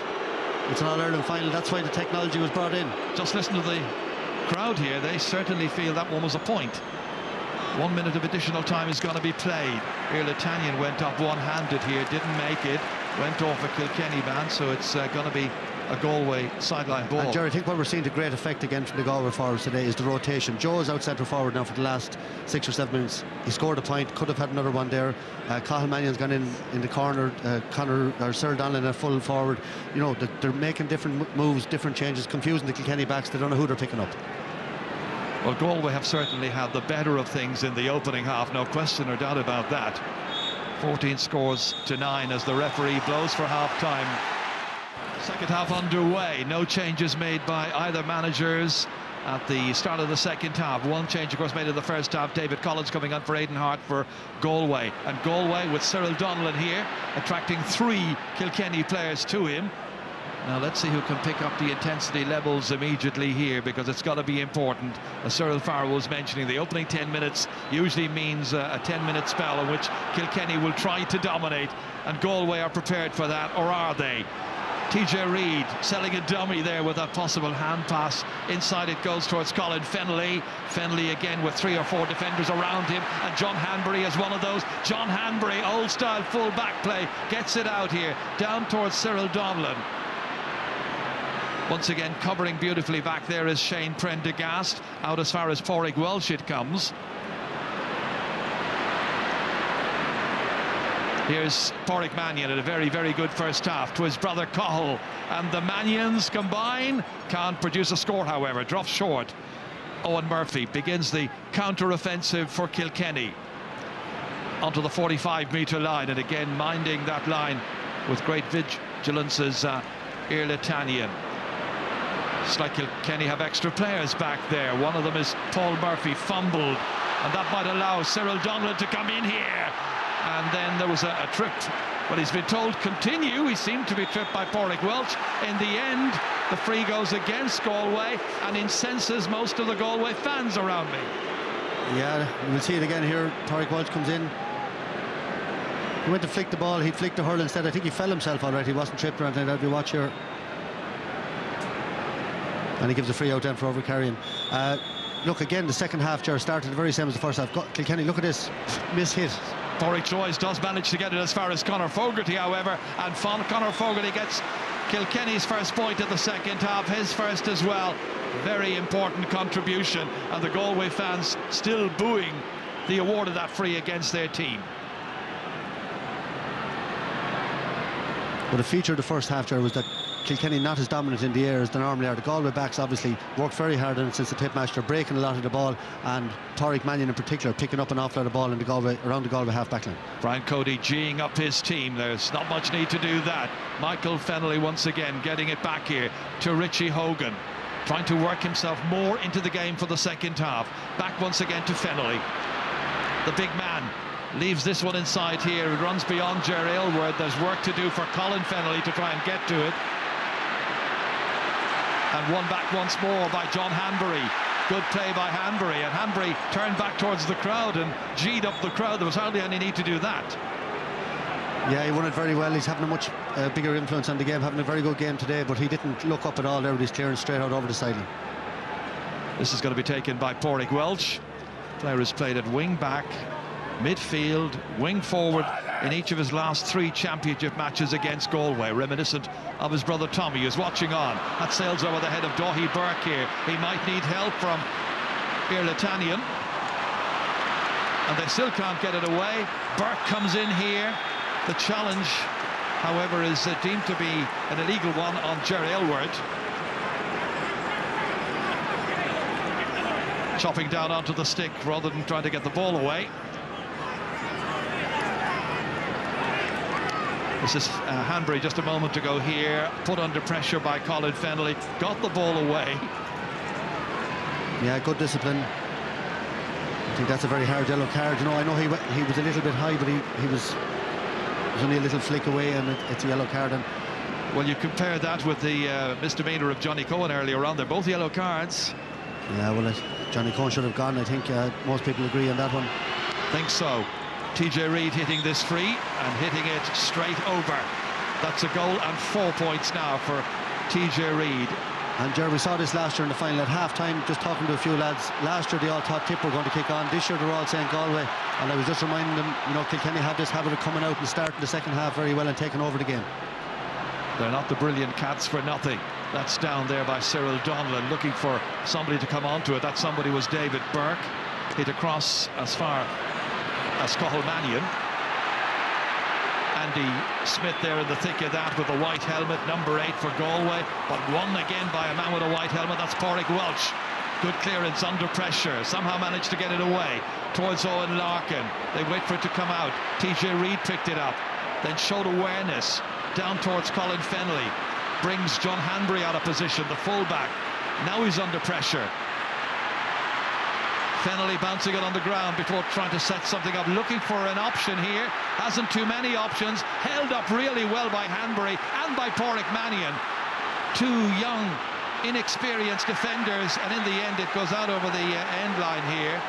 Speaker 2: It's an All-Ireland final. That's why the technology was brought in. Just
Speaker 1: listen to the crowd here. They certainly feel that one was a point. 1 minute of additional time is going to be played. Irlatanian went up one-handed here, didn't make it. Went off a Kilkenny man, so it's going to be a Galway sideline ball.
Speaker 2: And Jerry, I think what we're seeing to great effect again from the Galway forwards today is the rotation. Joe is out centre forward now for the last 6 or 7 minutes. He scored a point, could have had another one there. Cathal Mannion's gone in the corner. Cyril Donlan at full forward. They're making different moves, different changes, confusing the Kilkenny backs. They don't know who they're picking up.
Speaker 1: Well, Galway have certainly had the better of things in the opening half, no question or doubt about that. 14 scores to 9 as the referee blows for half-time. Second half underway. No changes made by either managers at the start of the second half. One change, of course, made in the first half. David Collins coming on for Aidan Hart for Galway. And Galway with Cyril Donlan here, attracting 3 Kilkenny players to him. Now let's see who can pick up the intensity levels immediately here, because it's got to be important. As Cyril Farrell was mentioning, the opening 10 minutes usually means a 10-minute spell in which Kilkenny will try to dominate, and Galway are prepared for that, or are they? TJ Reid selling a dummy there with a possible hand pass. Inside it goes towards Colin Fennelly. Fennelly again with 3 or 4 defenders around him, and John Hanbury is one of those. John Hanbury, old style full back play, gets it out here down towards Cyril Donlan. Once again covering beautifully back there is Shane Prendergast. Out as far as Pádraig Welsh it comes. Here's Pádraig Mannion at a very, very good first half to his brother Cahill, and the Mannions combine. Can't produce a score, however, drops short. Owen Murphy begins the counter-offensive for Kilkenny. Onto the 45-metre line, and again minding that line with great vigilance is Irlatanian. It's like Kilkenny have extra players back there. One of them is Paul Murphy, fumbled, and that might allow Cyril Donlan to come in here. And then there was a trip, but he's been told continue. He seemed to be tripped by Pádraig Welch. In the end, the free goes against Galway and incenses most of the Galway fans around me.
Speaker 2: Yeah, we'll see it again here. Pádraig Welch comes in. He went to flick the ball. He flicked the hurl instead. I think he fell himself already. He wasn't tripped or anything. If you watch here. And he gives a free out then for overcarrying. Look, again, the second half, Ger, started the very same as the first half. Kilkenny, look at this miss-hit.
Speaker 1: Pádraig Choice does manage to get it as far as Conor Fogarty, however, and Conor Fogarty gets Kilkenny's first point in the second half, his first as well. Very important contribution, and the Galway fans still booing the award of that free against their team.
Speaker 2: But a feature of the first half, Ger, was that Kilkenny not as dominant in the air as they normally are. The Galway backs obviously worked very hard on it since the tip match. They're breaking a lot of the ball, and Pádraig Mannion in particular picking up an awful lot of ball in the Galway, around the Galway half-back line.
Speaker 1: Brian Cody geeing up his team. There's not much need to do that. Michael Fennelly once again getting it back here to Richie Hogan, trying to work himself more into the game for the second half. Back once again to Fennelly. The big man leaves this one inside here. It runs beyond Ger Aylward. There's work to do for Colin Fennelly to try and get to it. And one back once more by John Hanbury. Good play by Hanbury, and Hanbury turned back towards the crowd and G'd up the crowd. There was hardly any need to do that.
Speaker 2: Yeah, he won it very well. He's having a much bigger influence on the game, having a very good game today, but he didn't look up at all there with his clearance straight out over the sideline.
Speaker 1: This is going to be taken by Pádraig Welch. Player has played at wing back, midfield, wing forward in each of his last 3 championship matches against Galway, reminiscent of his brother Tommy, who's watching on. That sails over the head of Dáithí Burke here. He might need help from Irlatanian, and they still can't get it away. Burke comes in here. The challenge however, is deemed to be an illegal one on Jerry Elward. Chopping down onto the stick rather than trying to get the ball away. This is Hanbury just a moment ago here, put under pressure by Colin Fennelly, got the ball away.
Speaker 2: Yeah, good discipline. I think that's a very hard yellow card. You know, I know he was a little bit high, but he was only a little flick away, and it's a yellow card. And
Speaker 1: well, you compare that with the misdemeanor of Johnny Cohen earlier on. They're both yellow cards.
Speaker 2: Yeah, well, Johnny Cohen should have gone. I think most people agree on that one.
Speaker 1: Think so. TJ Reid hitting this free and hitting it straight over. That's a goal and 4 points now for TJ Reid.
Speaker 2: And Jerry, we saw this last year in the final at half-time, just talking to a few lads. Last year they all thought Tip were going to kick on. This year they're all saying Galway. And I was just reminding them, you know, Kilkenny have this habit of coming out and starting the second half very well and taking over the game.
Speaker 1: They're not the brilliant Cats for nothing. That's down there by Cyril Donlan, looking for somebody to come onto it. That somebody was David Burke. Hit across as far as Cathal Mannion. Andy Smith there in the thick of that with the white helmet, number 8 for Galway, but won again by a man with a white helmet. That's Pádraig Walsh. Good clearance under pressure, somehow managed to get it away towards Owen Larkin. They wait for it to come out. TJ Reid picked it up, then showed awareness down towards Colin Fennelly, brings John Hanbury out of position, the fullback. Now he's under pressure. Fennelly bouncing it on the ground before trying to set something up, looking for an option here. Hasn't too many options. Held up really well by Hanbury and by Pádraig Mannion. Two young, inexperienced defenders, and in the end it goes out over the end line here.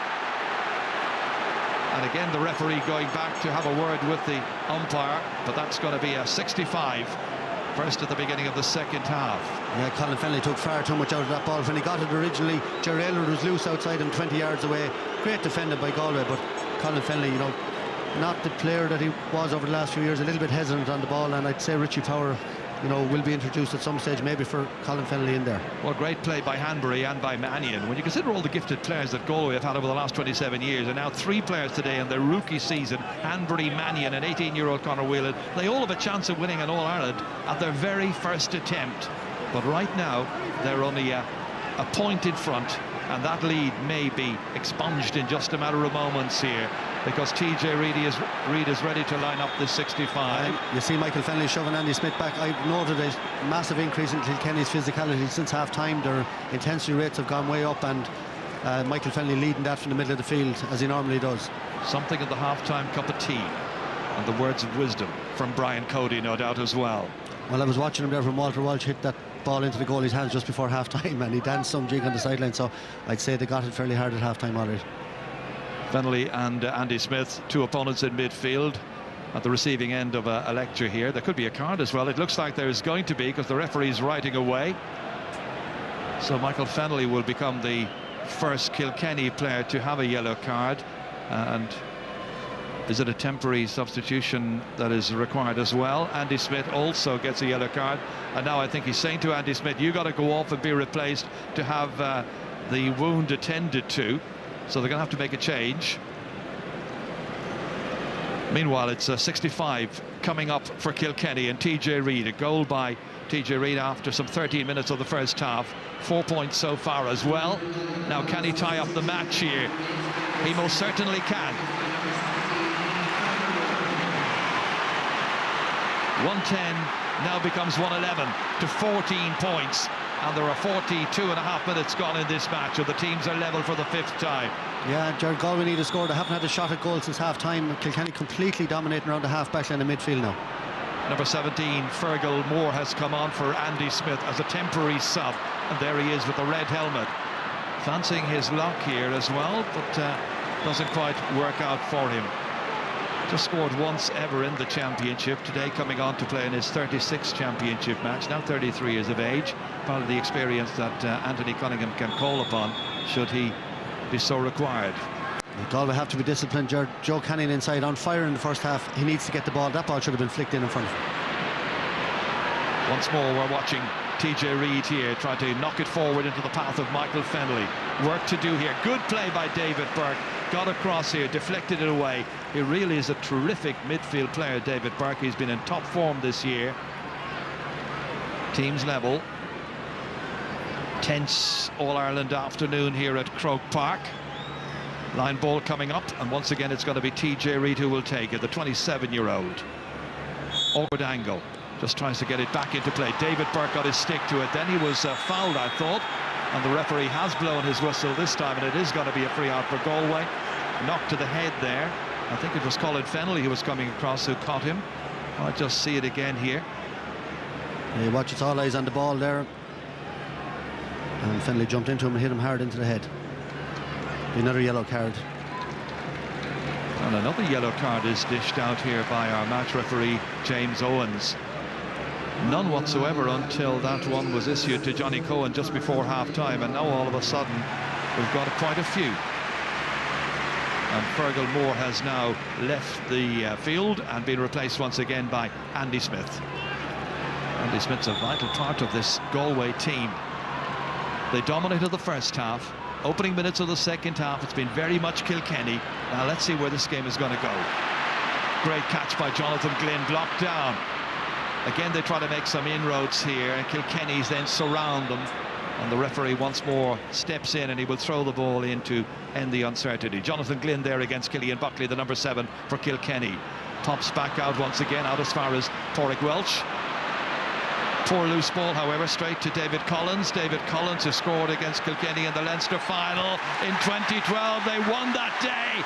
Speaker 1: And again the referee going back to have a word with the umpire, but that's going to be a 65. First at the beginning of the second half.
Speaker 2: Yeah, Colin Fennelly took far too much out of that ball. When he got it originally, Jerry Elward was loose outside him 20 yards away. Great defended by Galway, but Colin Fennelly, you know, not the player that he was over the last few years, a little bit hesitant on the ball, and I'd say Richie Power, you know, will be introduced at some stage, maybe for Colin Fennelly in there. Well,
Speaker 1: great play by Hanbury and by Mannion. When you consider all the gifted players that Galway have had over the last 27 years, and now 3 players today in their rookie season, Hanbury, Mannion and 18-year-old Conor Whelan, they all have a chance of winning an All-Ireland at their very first attempt. But right now, they're only a point in front, and that lead may be expunged in just a matter of moments here, because TJ Reid is ready to line up the 65.
Speaker 2: You see Michael Fennelly shoving Andy Smith back. I've noted a massive increase in Kilkenny's physicality since half-time. Their intensity rates have gone way up, and Michael Fennelly leading that from the middle of the field, as he normally does.
Speaker 1: Something in the half-time cup of tea, and the words of wisdom from Brian Cody, no doubt, as well.
Speaker 2: Well, I was watching him there from Walter Walsh hit that ball into the goalie's hands just before half-time, and he danced some jig on the sideline, so I'd say they got it fairly hard at half-time already.
Speaker 1: Fennelly and Andy Smith, 2 opponents in midfield at the receiving end of a lecture here. There could be a card as well. It looks like there's going to be, because the referee's writing away. So Michael Fennelly will become the first Kilkenny player to have a yellow card. And is it a temporary substitution that is required as well? Andy Smith also gets a yellow card. And now I think he's saying to Andy Smith, you got to go off and be replaced to have the wound attended to. So they're going to have to make a change. Meanwhile, it's 65 coming up for Kilkenny and TJ Reid. A goal by TJ Reid after some 13 minutes of the first half. 4 points so far as well. Now, can he tie up the match here? He most certainly can. 110 now becomes 111 to 14 points. And there are 42.5 minutes gone in this match, and the teams are level for the 5th time.
Speaker 2: Yeah, Jared Galway need to score. They haven't had a shot at goal since half-time. Kilkenny completely dominating around the half-back line and midfield now.
Speaker 1: Number 17, Fergal Moore, has come on for Andy Smith as a temporary sub. And there he is with the red helmet. Fancying his luck here as well, but doesn't quite work out for him. Just scored once ever in the championship, today coming on to play in his 36th championship match, now 33 years of age, part of the experience that Anthony Cunningham can call upon should he be so required.
Speaker 2: Galway have to be disciplined. Joe Canning inside on fire in the first half. He needs to get the ball. That ball should have been flicked in front.
Speaker 1: Once more we're watching TJ Reid here trying to knock it forward into the path of Michael Fennelly. Work to do here. Good play by David Burke. got across here, deflected it away. He really is a terrific midfield player, David Burke. He's been in top form this year. Teams level. Tense All-Ireland afternoon here at Croke Park. Line ball coming up, and once again it's going to be TJ Reid who will take it, the 27-year-old. Awkward angle, just tries to get it back into play. David Burke got his stick to it, then he was fouled, I thought, and the referee has blown his whistle this time, and it is going to be a free out for Galway. Knocked to the head there. I think it was Colin Fennelly who was coming across who caught him. I'll just see it again here.
Speaker 2: You watch, it's all eyes on the ball there. And Fennelly jumped into him and hit him hard into the head. Another yellow card.
Speaker 1: And another yellow card is dished out here by our match referee, James Owens. None whatsoever until that one was issued to Johnny Cohen just before half-time, and now all of a sudden we've got quite a few. And Fergal Moore has now left the field and been replaced once again by Andy Smith. Andy Smith's a vital part of this Galway team. They dominated the first half. Opening minutes of the second half, it's been very much Kilkenny. Now let's see where this game is going to go. Great catch by Jonathan Glynn, blocked down. Again, they try to make some inroads here, and Kilkenny's then surround them. And the referee once more steps in, and he will throw the ball in to end the uncertainty. Jonathan Glynn there against Killian Buckley, the number 7 for Kilkenny. Pops back out once again, out as far as Pádraig Welch. Poor loose ball, however, straight to David Collins. David Collins, who scored against Kilkenny in the Leinster final in 2012. They won that day.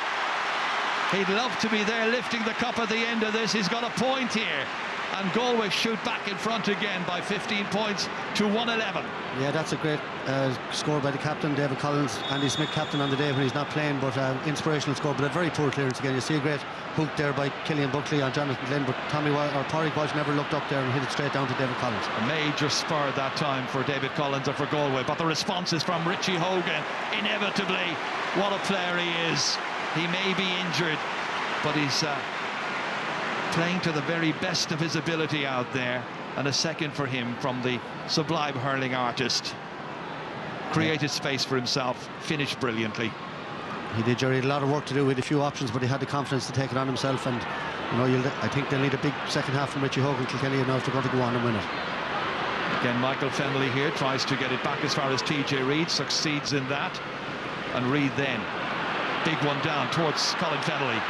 Speaker 1: He'd love to be there lifting the cup at the end of this. He's got a point here. And Galway shoot back in front again by 15 points to 111.
Speaker 2: Yeah, that's a great score by the captain, David Collins. Andy Smith, captain on the day when he's not playing, but inspirational score, but a very poor clearance again. You see a great hook there by Killian Buckley on Jonathan Glynn, but Pádraig Walsh never looked up there and hit it straight down to David Collins.
Speaker 1: A major spur that time for David Collins and for Galway, but the response is from Richie Hogan. Inevitably, what a player he is. He may be injured, but he's playing to the very best of his ability out there, and a second for him from the sublime hurling artist. Created space for himself, finished brilliantly.
Speaker 2: He did, Jerry. He had a lot of work to do with a few options, but he had the confidence to take it on himself, and you know, I think they'll need a big second half from Richie Hogan, Kilkenny, now if they're going to go on and win it.
Speaker 1: Again, Michael Fennelly here tries to get it back as far as TJ Reid, succeeds in that, and Reid then big one down towards Colin Fennelly.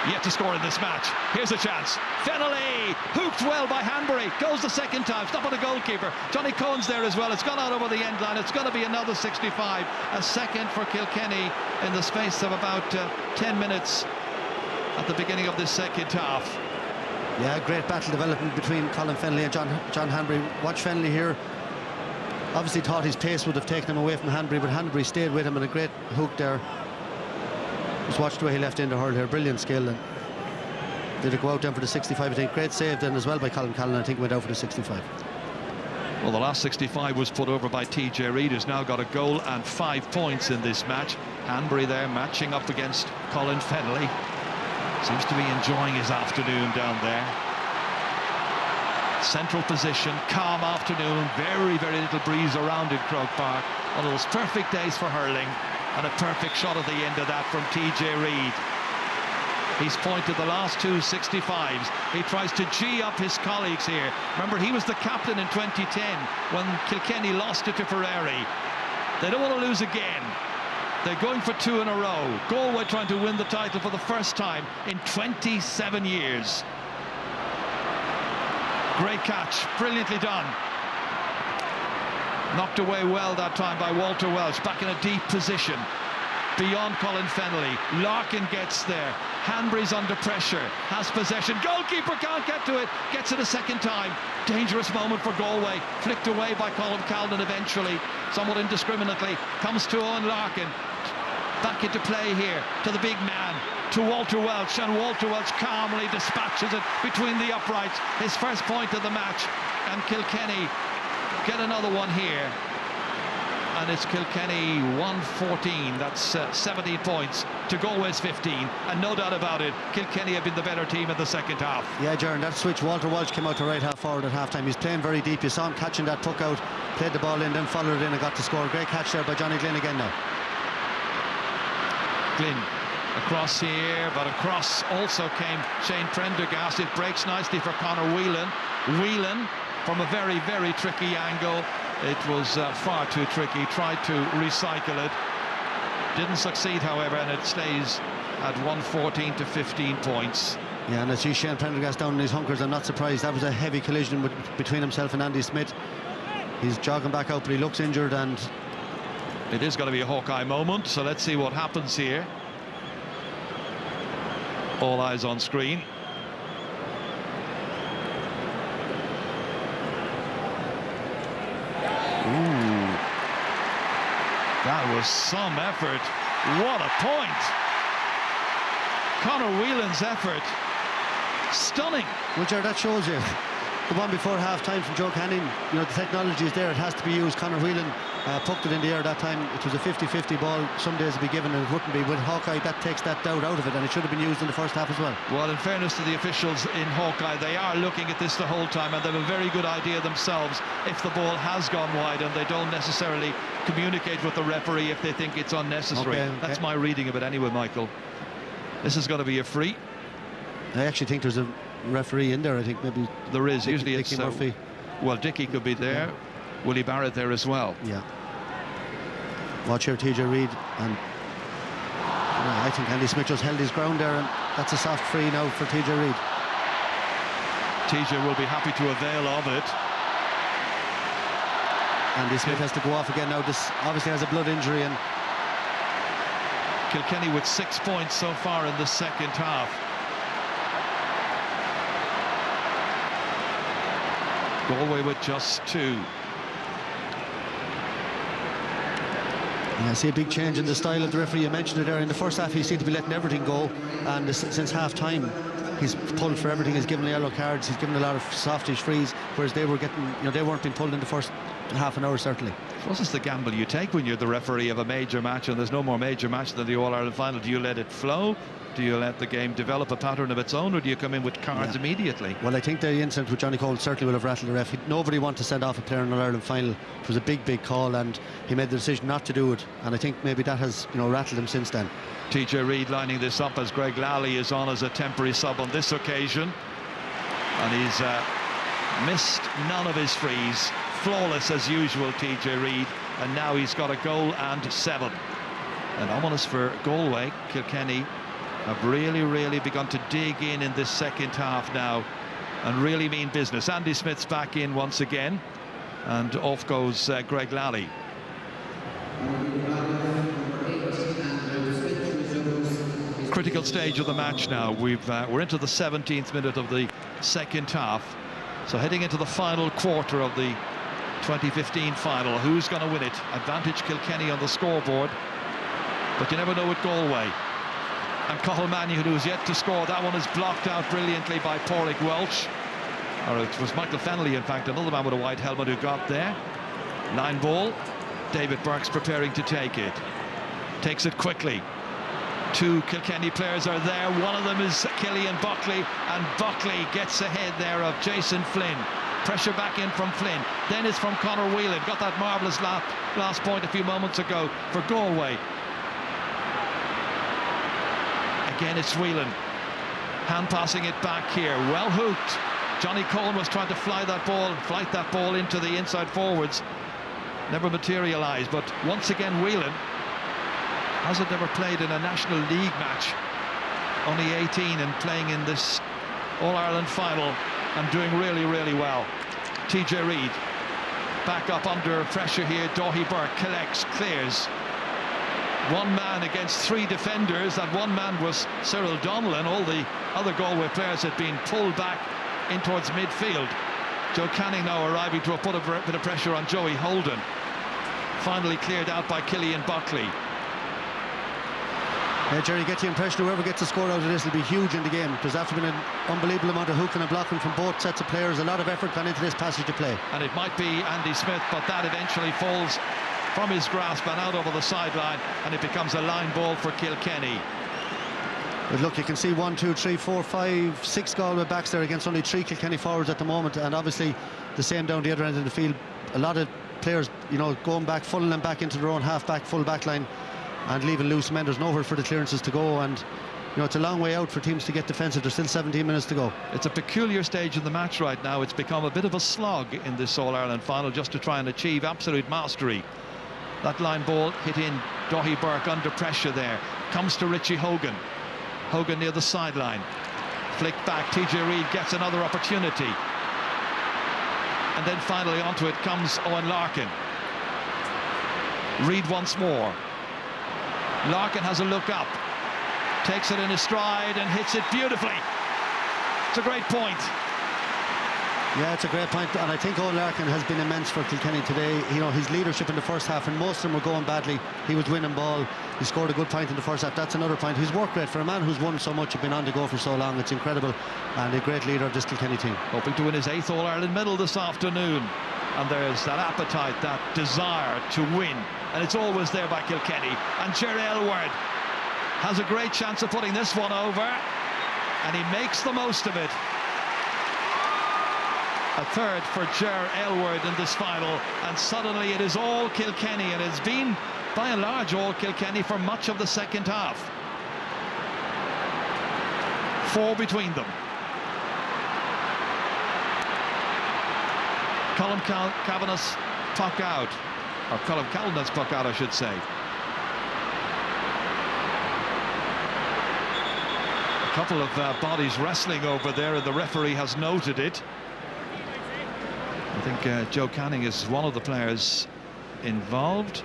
Speaker 1: Yet to score in this match. Here's a chance. Fennelly hooked well by Hanbury. Goes the second time. Stop on the goalkeeper. Johnny Cohen's there as well. It's gone out over the end line. It's going to be another 65. A second for Kilkenny in the space of about 10 minutes at the beginning of this second half.
Speaker 2: Yeah, great battle development between Colin Fennelly and John Hanbury. Watch Fennelly here. Obviously thought his pace would have taken him away from Hanbury, but Hanbury stayed with him, and a great hook there. Just watch the way he left in the hurl here. Brilliant skill, and did it go out then for the 65, I think. Great save then as well by Colin Callan. I think went out for the 65.
Speaker 1: Well, the last 65 was put over by TJ Reid, who's now got a goal and 5 points in this match. Hanbury there matching up against Colin Fennelly. Seems to be enjoying his afternoon down there. Central position, calm afternoon, very, very little breeze around in Croke Park. One of those perfect days for hurling. And a perfect shot at the end of that from TJ Reid. He's pointed the last two 65s. He tries to G up his colleagues here. Remember, he was the captain in 2010 when Kilkenny lost it to Ferrari. They don't want to lose again. They're going for 2 in a row. Galway trying to win the title for the first time in 27 years. Great catch, brilliantly done. Knocked away well that time by Walter Welch, back in a deep position beyond Colin Fennelly. Larkin gets there. Hanbury's under pressure, has possession. Goalkeeper can't get to it, gets it a second time. Dangerous moment for Galway, flicked away by Colin Callan eventually, somewhat indiscriminately. Comes to Owen Larkin, back into play here to the big man, to Walter Welch, and Walter Welch calmly dispatches it between the uprights. His first point of the match, and Kilkenny get another one here, and it's Kilkenny 114. That's 17 points to Galway's 15, and no doubt about it, Kilkenny have been the better team in the second half.
Speaker 2: Yeah, Jaron, that switch, Walter Walsh came out to right half forward at half time. He's playing very deep. You saw him catching that puck out, played the ball in, then followed it in and got to score. Great catch there by Johnny Glynn again now.
Speaker 1: Glynn Across here, but across also came Shane Prendergast. It breaks nicely for Conor Whelan. Whelan from a very, very tricky angle. It was far too tricky. Tried to recycle it. Didn't succeed, however, and it stays at 114 to 15 points.
Speaker 2: Yeah, and I see Shane Prendergast down in his hunkers. I'm not surprised. That was a heavy collision between himself and Andy Smith. He's jogging back out, but he looks injured, and
Speaker 1: it is going to be a Hawkeye moment, so let's see what happens here. All eyes on screen. Ooh, that was some effort. What a point! Conor Whelan's effort, stunning.
Speaker 2: Well, Ger, that shows you the one before half-time from Joe Canning. You know, the technology is there, it has to be used. Conor Whelan poked it in the air that time. It was a 50-50 ball. Some days it'd be given and it wouldn't be. With Hawkeye, that takes that doubt out of it, and it should have been used in the first half as well.
Speaker 1: Well, in fairness to the officials in Hawkeye, they are looking at this the whole time, and they have a very good idea themselves if the ball has gone wide, and they don't necessarily communicate with the referee if they think it's unnecessary.
Speaker 2: Okay.
Speaker 1: That's my reading of it anyway, Michael. This is going to be a free.
Speaker 2: I actually think there's a referee in there. I think maybe
Speaker 1: there is. Usually
Speaker 2: Dickie
Speaker 1: it's
Speaker 2: Murphy.
Speaker 1: Well, Dickie could be there. Yeah. Willie Barrett there as well.
Speaker 2: Yeah. Watch here, TJ Reid, and I think Andy Smith just held his ground there, and that's a soft free now for TJ Reid.
Speaker 1: TJ will be happy to avail of it.
Speaker 2: Andy Smith has to go off again now. This obviously has a blood injury, and
Speaker 1: Kilkenny with 6 points so far in the second half. Galway with just 2.
Speaker 2: I see a big change in the style of the referee. You mentioned it there. In the first half, he seemed to be letting everything go, and since half-time, he's pulled for everything. He's given yellow cards. He's given a lot of softish frees, whereas they were getting, you know, they weren't being pulled in the first half an hour, certainly.
Speaker 1: This is the gamble you take when you're the referee of a major match, and there's no more major match than the All-Ireland final. Do you let it flow? Do you let the game develop a pattern of its own, or do you come in with cards immediately?
Speaker 2: Well, I think the incident with Johnny Cole certainly will have rattled the ref. Nobody wanted to send off a player in an Ireland final. It was a big, big call, and he made the decision not to do it. And I think maybe that has, you know, rattled him since then.
Speaker 1: TJ Reid lining this up as Greg Lally is on as a temporary sub on this occasion. And he's missed none of his frees. Flawless as usual, TJ Reid. And now he's got a goal and 7. And ominous for Galway. Kilkenny have really begun to dig in this second half now and really mean business. Andy Smith's back in once again, and off goes Greg Lally. Critical stage of the match now. We're into the 17th minute of the second half, so heading into the final quarter of the 2015 final. Who's going to win it? Advantage Kilkenny on the scoreboard, but you never know with Galway. And Cathal Mannion, who is yet to score. That one is blocked out brilliantly by Pádraig Welch. Or it was Michael Fennelly, in fact, another man with a white helmet who got there. Line ball. David Burke's preparing to take it. Takes it quickly. 2 Kilkenny players are there. One of them is Killian Buckley, and Buckley gets ahead there of Jason Flynn. Pressure back in from Flynn. Then it's from Conor Whelan. Got that marvellous last point a few moments ago for Galway. Again, it's Whelan. Hand passing it back here. Well hooked. Johnny Cohen was trying to flight that ball into the inside forwards. Never materialised, but once again Whelan hasn't ever played in a National League match. Only 18 and playing in this All-Ireland final and doing really well. TJ Reid back up under pressure here. Dáithí Burke collects, clears. One man against 3 defenders. That one man was Cyril Donnellan. All the other Galway players had been pulled back in towards midfield. Joe Canning now arriving to put a bit of pressure on Joey Holden. Finally cleared out by Killian Buckley.
Speaker 2: Yeah, Jerry, get the impression whoever gets a score out of this will be huge in the game. There's after been an unbelievable amount of hooking and blocking from both sets of players. A lot of effort gone into this passage of play.
Speaker 1: And it might be Andy Smith, but that eventually falls from his grasp and out over the sideline, and it becomes a line ball for Kilkenny.
Speaker 2: But look, you can see 1, 2, 3, 4, 5, 6 Galway backs there against only 3 Kilkenny forwards at the moment, and obviously the same down the other end of the field. A lot of players, you know, going back, funneling back into their own half-back, full-back line, and leaving loose men. There's nowhere for the clearances to go, and you know, it's a long way out for teams to get defensive. There's still 17 minutes to go.
Speaker 1: It's a peculiar stage in the match right now. It's become a bit of a slog in this All-Ireland final, just to try and achieve absolute mastery. That line ball hit in. Daithí Burke under pressure there. Comes to Richie Hogan. Hogan near the sideline. Flicked back. TJ Reid gets another opportunity. And then finally onto it comes Owen Larkin. Reid once more. Larkin has a look up. Takes it in his stride and hits it beautifully. It's a great point.
Speaker 2: Yeah, it's a great point, and I think Owen Larkin has been immense for Kilkenny today. You know, his leadership in the first half, and most of them were going badly. He was winning ball. He scored a good point in the first half. That's another point. His work rate for a man who's won so much and been on the go for so long, it's incredible, and a great leader of this Kilkenny team.
Speaker 1: Hoping to win his 8th All-Ireland medal this afternoon. And there's that appetite, that desire to win, and it's always there by Kilkenny. And Ger Aylward has a great chance of putting this one over, and he makes the most of it. A third for Ger Aylward in this final, and suddenly it is all Kilkenny, and it's been by and large all Kilkenny for much of the second half. 4 between them. Colm Cavanagh's puck out, or Colm Cavanagh's puck out, I should say. A couple of bodies wrestling over there, and the referee has noted it. I think Joe Canning is one of the players involved.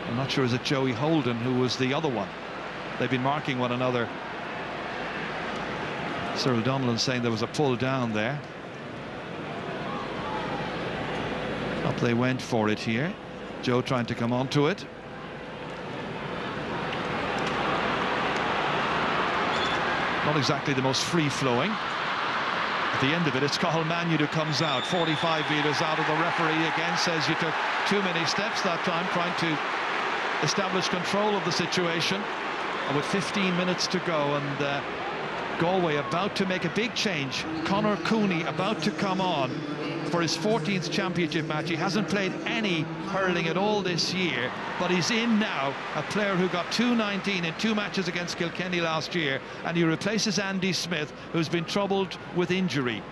Speaker 1: I'm not sure, is it Joey Holden who was the other one? They've been marking one another. Cyril Donnellan saying there was a pull down there. Up they went for it here. Joe trying to come onto it. Not exactly the most free-flowing. At the end of it, it's Cathal Mannion who comes out, 45 metres out of the referee again, says you took too many steps that time, trying to establish control of the situation. And with 15 minutes to go, and Galway about to make a big change. Conor Cooney about to come on for his 14th championship match. He hasn't played any hurling at all this year, but he's in now, a player who got 219 in 2 matches against Kilkenny last year, and he replaces Andy Smith, who's been troubled with injury.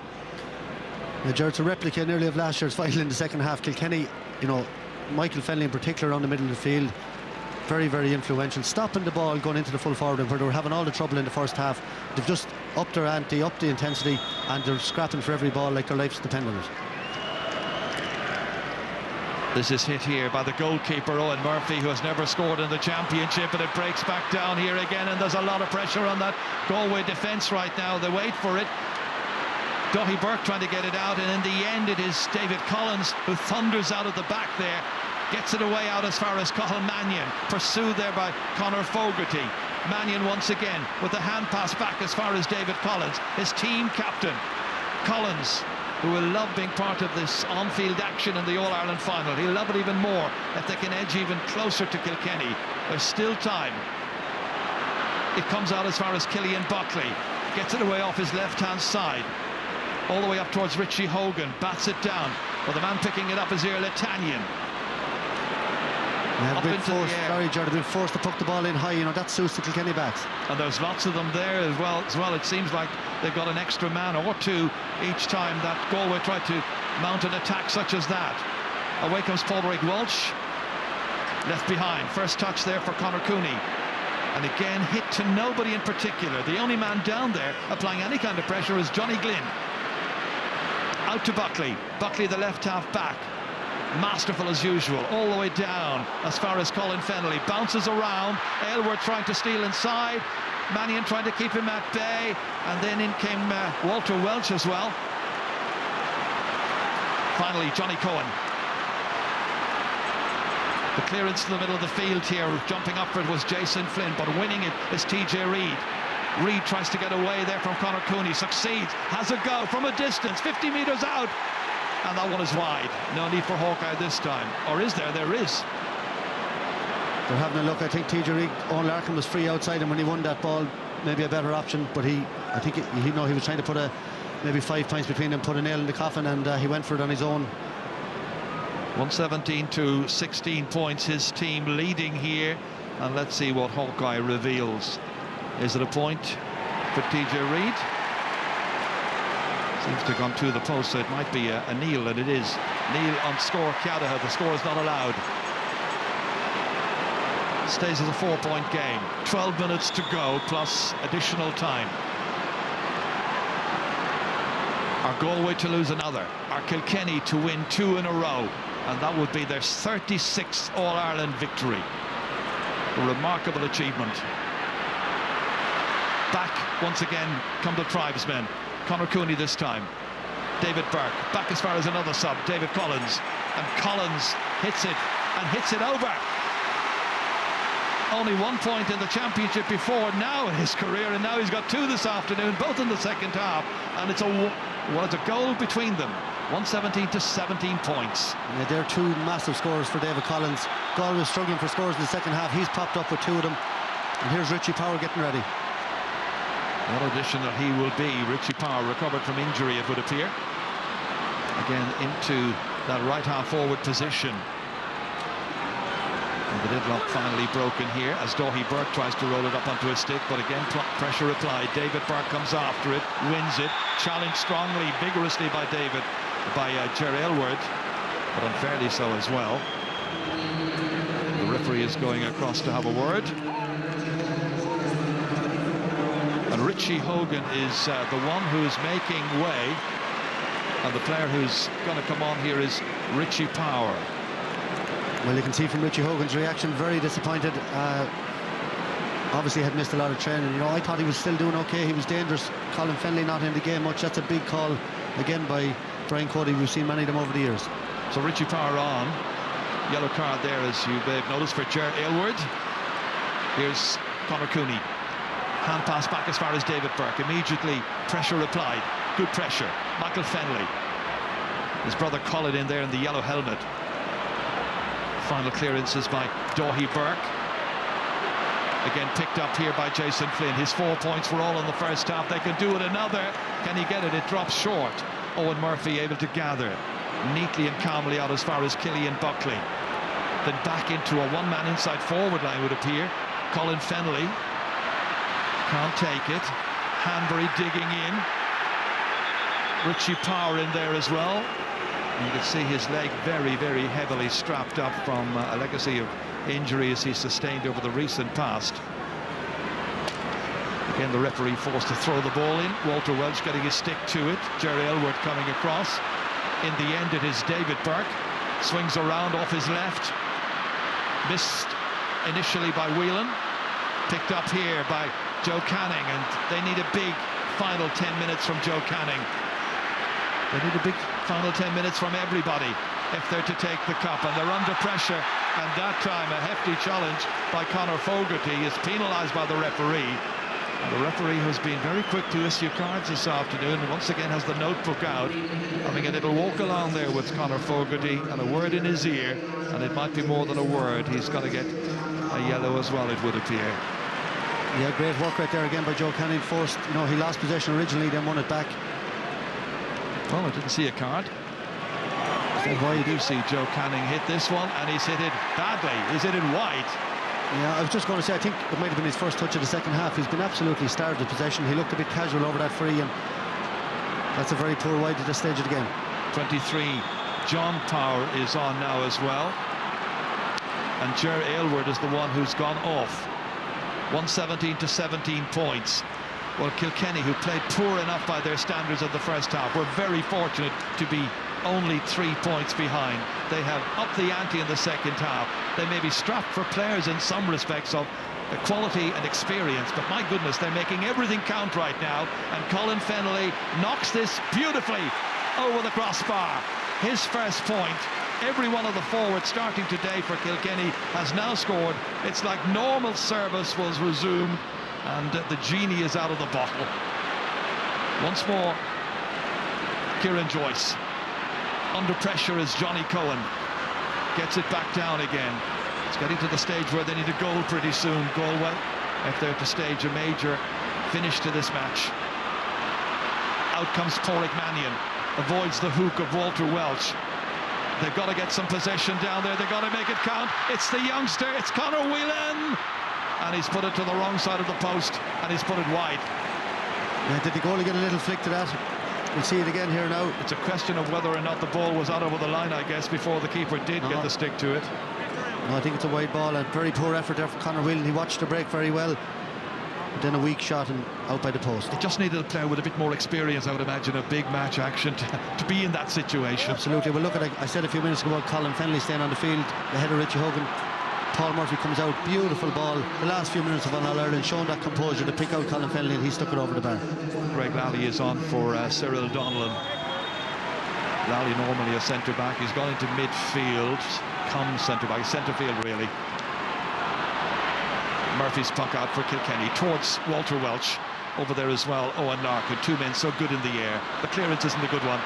Speaker 2: It's a replica nearly of last year's final in the second half. Kilkenny, you know, Michael Fennelly in particular on the middle of the field, very, very influential, stopping the ball going into the full forward, and where they were having all the trouble in the first half, they've just upped their ante, upped the intensity, and they're scrapping for every ball like their lives depend on it.
Speaker 1: This is hit here by the goalkeeper Owen Murphy, who has never scored in the championship, and it breaks back down here again, and there's a lot of pressure on that Galway defence right now. They wait for it. Daithí Burke trying to get it out, and in the end it is David Collins who thunders out of the back there. Gets it away out as far as Cathal Mannion, pursued there by Conor Fogarty. Mannion once again with the hand pass back as far as David Collins, his team captain. Collins, who will love being part of this on-field action in the All-Ireland final. He'll love it even more if they can edge even closer to Kilkenny. There's still time. It comes out as far as Killian Buckley. Gets it away off his left-hand side. All the way up towards Richie Hogan. Bats it down. Well, the man picking it up is Iarla Tanyan.
Speaker 2: They've been forced to put the ball in high. You know, that suits the Kilkenny backs.
Speaker 1: And there's lots of them there as well. It seems like they've got an extra man or two each time that Galway tried to mount an attack such as that. Away comes Padraig Walsh, left behind. First touch there for Conor Cooney, and again hit to nobody in particular. The only man down there applying any kind of pressure is Johnny Glynn. Out to Buckley. Buckley, the left half back. Masterful as usual, all the way down as far as Colin Fennelly. Bounces around. Aylward trying to steal inside. Mannion trying to keep him at bay. And then in came Walter Welch as well. Finally, Johnny Cohen. The clearance in the middle of the field here, jumping up for it was Jason Flynn, but winning it is TJ Reid. Reid tries to get away there from Conor Cooney, succeeds, has a go from a distance, 50 metres out. And that one is wide. No need for Hawkeye this time. Or is there? There is.
Speaker 2: They're having a look. I think TJ Reid, Owen Larkin was free outside, and when he won that ball, maybe a better option. But I think he was trying to put maybe 5 points between them, put a nail in the coffin, and he went for it on his own.
Speaker 1: 117 to 16 points. His team leading here And let's see what Hawkeye reveals. Is it a point for TJ Reid? Seems to have gone to the post, so it might be a kneel, and it is. Kneel on score Ciadaha. The score is not allowed. Stays as a 4-point game. 12 minutes to go, plus additional time. Are Galway to lose another? Are Kilkenny to win 2 in a row? And that would be their 36th All-Ireland victory. A remarkable achievement. Back once again come the tribesmen. Conor Cooney this time. David Burke back as far as another sub, David Collins. And Collins hits it and hits it over. Only 1 point in the championship before now in his career, and now he's got 2 this afternoon, both in the second half. And it's a goal between them. 117 to 17 points.
Speaker 2: Yeah, they're 2 massive scores for David Collins. Galway was struggling for scores in the second half. He's popped up with 2 of them. And here's Richie Power getting ready.
Speaker 1: What addition that he will be. Richie Power recovered from injury, it would appear. Again into that right half forward position. And the deadlock finally broken here as Dáithí Burke tries to roll it up onto his stick, but again pressure applied. David Burke comes after it, wins it, challenged strongly, vigorously by Jerry Aylward, but unfairly so as well. The referee is going across to have a word. And Richie Hogan is the one who's making way, and the player who's going to come on here is Richie Power.
Speaker 2: Well, you can see from Richie Hogan's reaction, very disappointed. Obviously had missed a lot of training. You know, I thought he was still doing okay. He was dangerous. Colin Fennelly not in the game much. That's a big call again by Brian Cody. We've seen many of them over the years.
Speaker 1: So Richie Power on. Yellow card there, as you may have noticed, for Ger Aylward. Here's Conor Cooney. Hand pass back as far as David Burke. Immediately pressure applied. Good pressure. Michael Fennelly. His brother Colin in there in the yellow helmet. Final clearances by Dáithí Burke. Again picked up here by Jason Flynn. His 4 points were all in the first half. They can do it another. Can he get it? It drops short. Owen Murphy able to gather neatly and calmly out as far as Killian Buckley. Then back into a one-man inside forward line would appear. Colin Fennelly can't take it. Hanbury digging in. Richie Power in there as well. You can see his leg very, very heavily strapped up from a legacy of injuries he sustained over the recent past. Again, the referee forced to throw the ball in. Walter Welch getting his stick to it. Jerry Aylward coming across. In the end, it is David Burke. Swings around off his left. Missed initially by Whelan. Picked up here by Joe Canning, and they need a big final 10 minutes from Joe Canning. They need a big final 10 minutes from everybody if they're to take the cup, and they're under pressure, and that time a hefty challenge by Conor Fogarty is penalised by the referee. And the referee has been very quick to issue cards this afternoon, and once again has the notebook out, having a little walk along there with Conor Fogarty and a word in his ear, and it might be more than a word. He's going to get a yellow as well, it would appear.
Speaker 2: Yeah, great work right there again by Joe Canning. Forced, you know, he lost possession originally, then won it back.
Speaker 1: Well, I didn't see a card. Why you do see Joe Canning hit this one, and he's hit it badly. He's hit it wide.
Speaker 2: Yeah, I was just going to say, I think it might have been his first touch of the second half. He's been absolutely starved of possession. He looked a bit casual over that free, and that's a very poor wide at this stage of the game. 23,
Speaker 1: John Power is on now as well. And Ger Aylward is the one who's gone off. 117 to 17 points. Well, Kilkenny, who played poor enough by their standards in the first half, were very fortunate to be only 3 points behind. They have upped the ante in the second half. They may be strapped for players in some respects of quality and experience, but my goodness, they're making everything count right now. And Colin Fennelly knocks this beautifully over the crossbar. His first point. Every one of the forwards starting today for Kilkenny has now scored. It's like normal service was resumed, and the genie is out of the bottle. Once more, Kieran Joyce. Under pressure is Johnny Cohen. Gets it back down again. It's getting to the stage where they need a goal pretty soon, Galway, if they're to stage a major finish to this match. Out comes Pádraig Mannion. Avoids the hook of Walter Welch. They've got to get some possession down there. They've got to make it count. It's the youngster. It's Conor Whelan. And he's put it to the wrong side of the post, and he's put it wide.
Speaker 2: Yeah, did the goalie get a little flick to that? We'll see it again here now.
Speaker 1: It's a question of whether or not the ball was out over the line, I guess, before the keeper did get the stick to it.
Speaker 2: No, I think it's a wide ball, and very poor effort there for Conor Whelan. He watched the break very well, but then a weak shot and out by the post.
Speaker 1: It just needed a player with a bit more experience, I would imagine, of big match action to be in that situation.
Speaker 2: Absolutely. Well, look at, I said a few minutes ago about Colin Fennelly staying on the field ahead of Richie Hogan. Paul Murphy comes out, beautiful ball. The last few minutes of All-Ireland, showing that composure to pick out Colin Fennelly, and he stuck it over the bar.
Speaker 1: Greg Lally is on for Cyril Donnellan. Lally normally a centre-back. He's gone into midfield, comes centre-back, centre-field really. Murphy's puck out for Kilkenny towards Walter Welch. Over there as well, Owen Larkin, two men so good in the air. The clearance isn't a good one.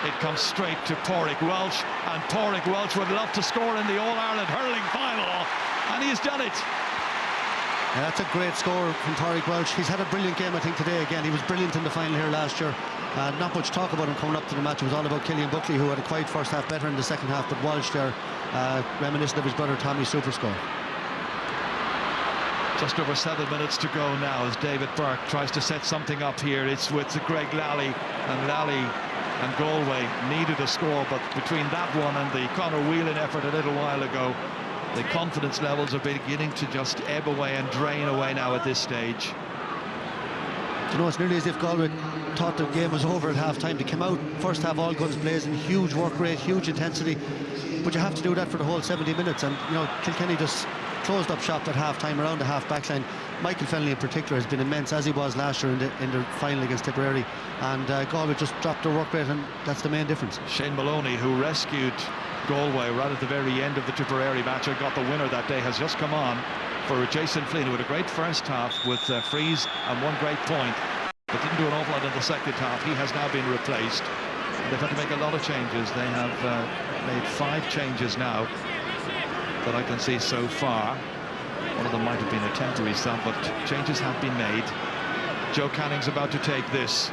Speaker 1: It comes straight to Pádraig Welch, and Pádraig Welch would love to score in the All-Ireland hurling final, and he's done it.
Speaker 2: Yeah, that's a great score from Pádraig Welch. He's had a brilliant game, I think, today. Again, he was brilliant in the final here last year. Not much talk about him coming up to the match. It was all about Killian Buckley, who had a quiet first half, better in the second half, but Welch there, reminiscent of his brother Tommy's super score.
Speaker 1: Just over 7 minutes to go now as David Burke tries to set something up here. It's with Greg Lally, and Lally and Galway needed a score, but between that one and the Conor Whelan effort a little while ago, the confidence levels are beginning to just ebb away and drain away now at this stage.
Speaker 2: You know, it's nearly as if Galway thought the game was over at half-time. They came out, first half all guns blazing, huge work rate, huge intensity, but you have to do that for the whole 70 minutes, and you know, Kilkenny just closed up shop at half-time around the half-back line. Michael Fennelly in particular has been immense, as he was last year in the final against Tipperary, and Galway just dropped their work rate, and that's the main difference.
Speaker 1: Shane Maloney, who rescued Galway right at the very end of the Tipperary match and got the winner that day, has just come on for Jason Flynn, who had a great first half with frees and one great point, but didn't do an awful lot in the second half. He has now been replaced. They've had to make a lot of changes. They have made 5 changes now that I can see so far. One of them might have been a temporary sub, but changes have been made. Joe Canning's about to take this.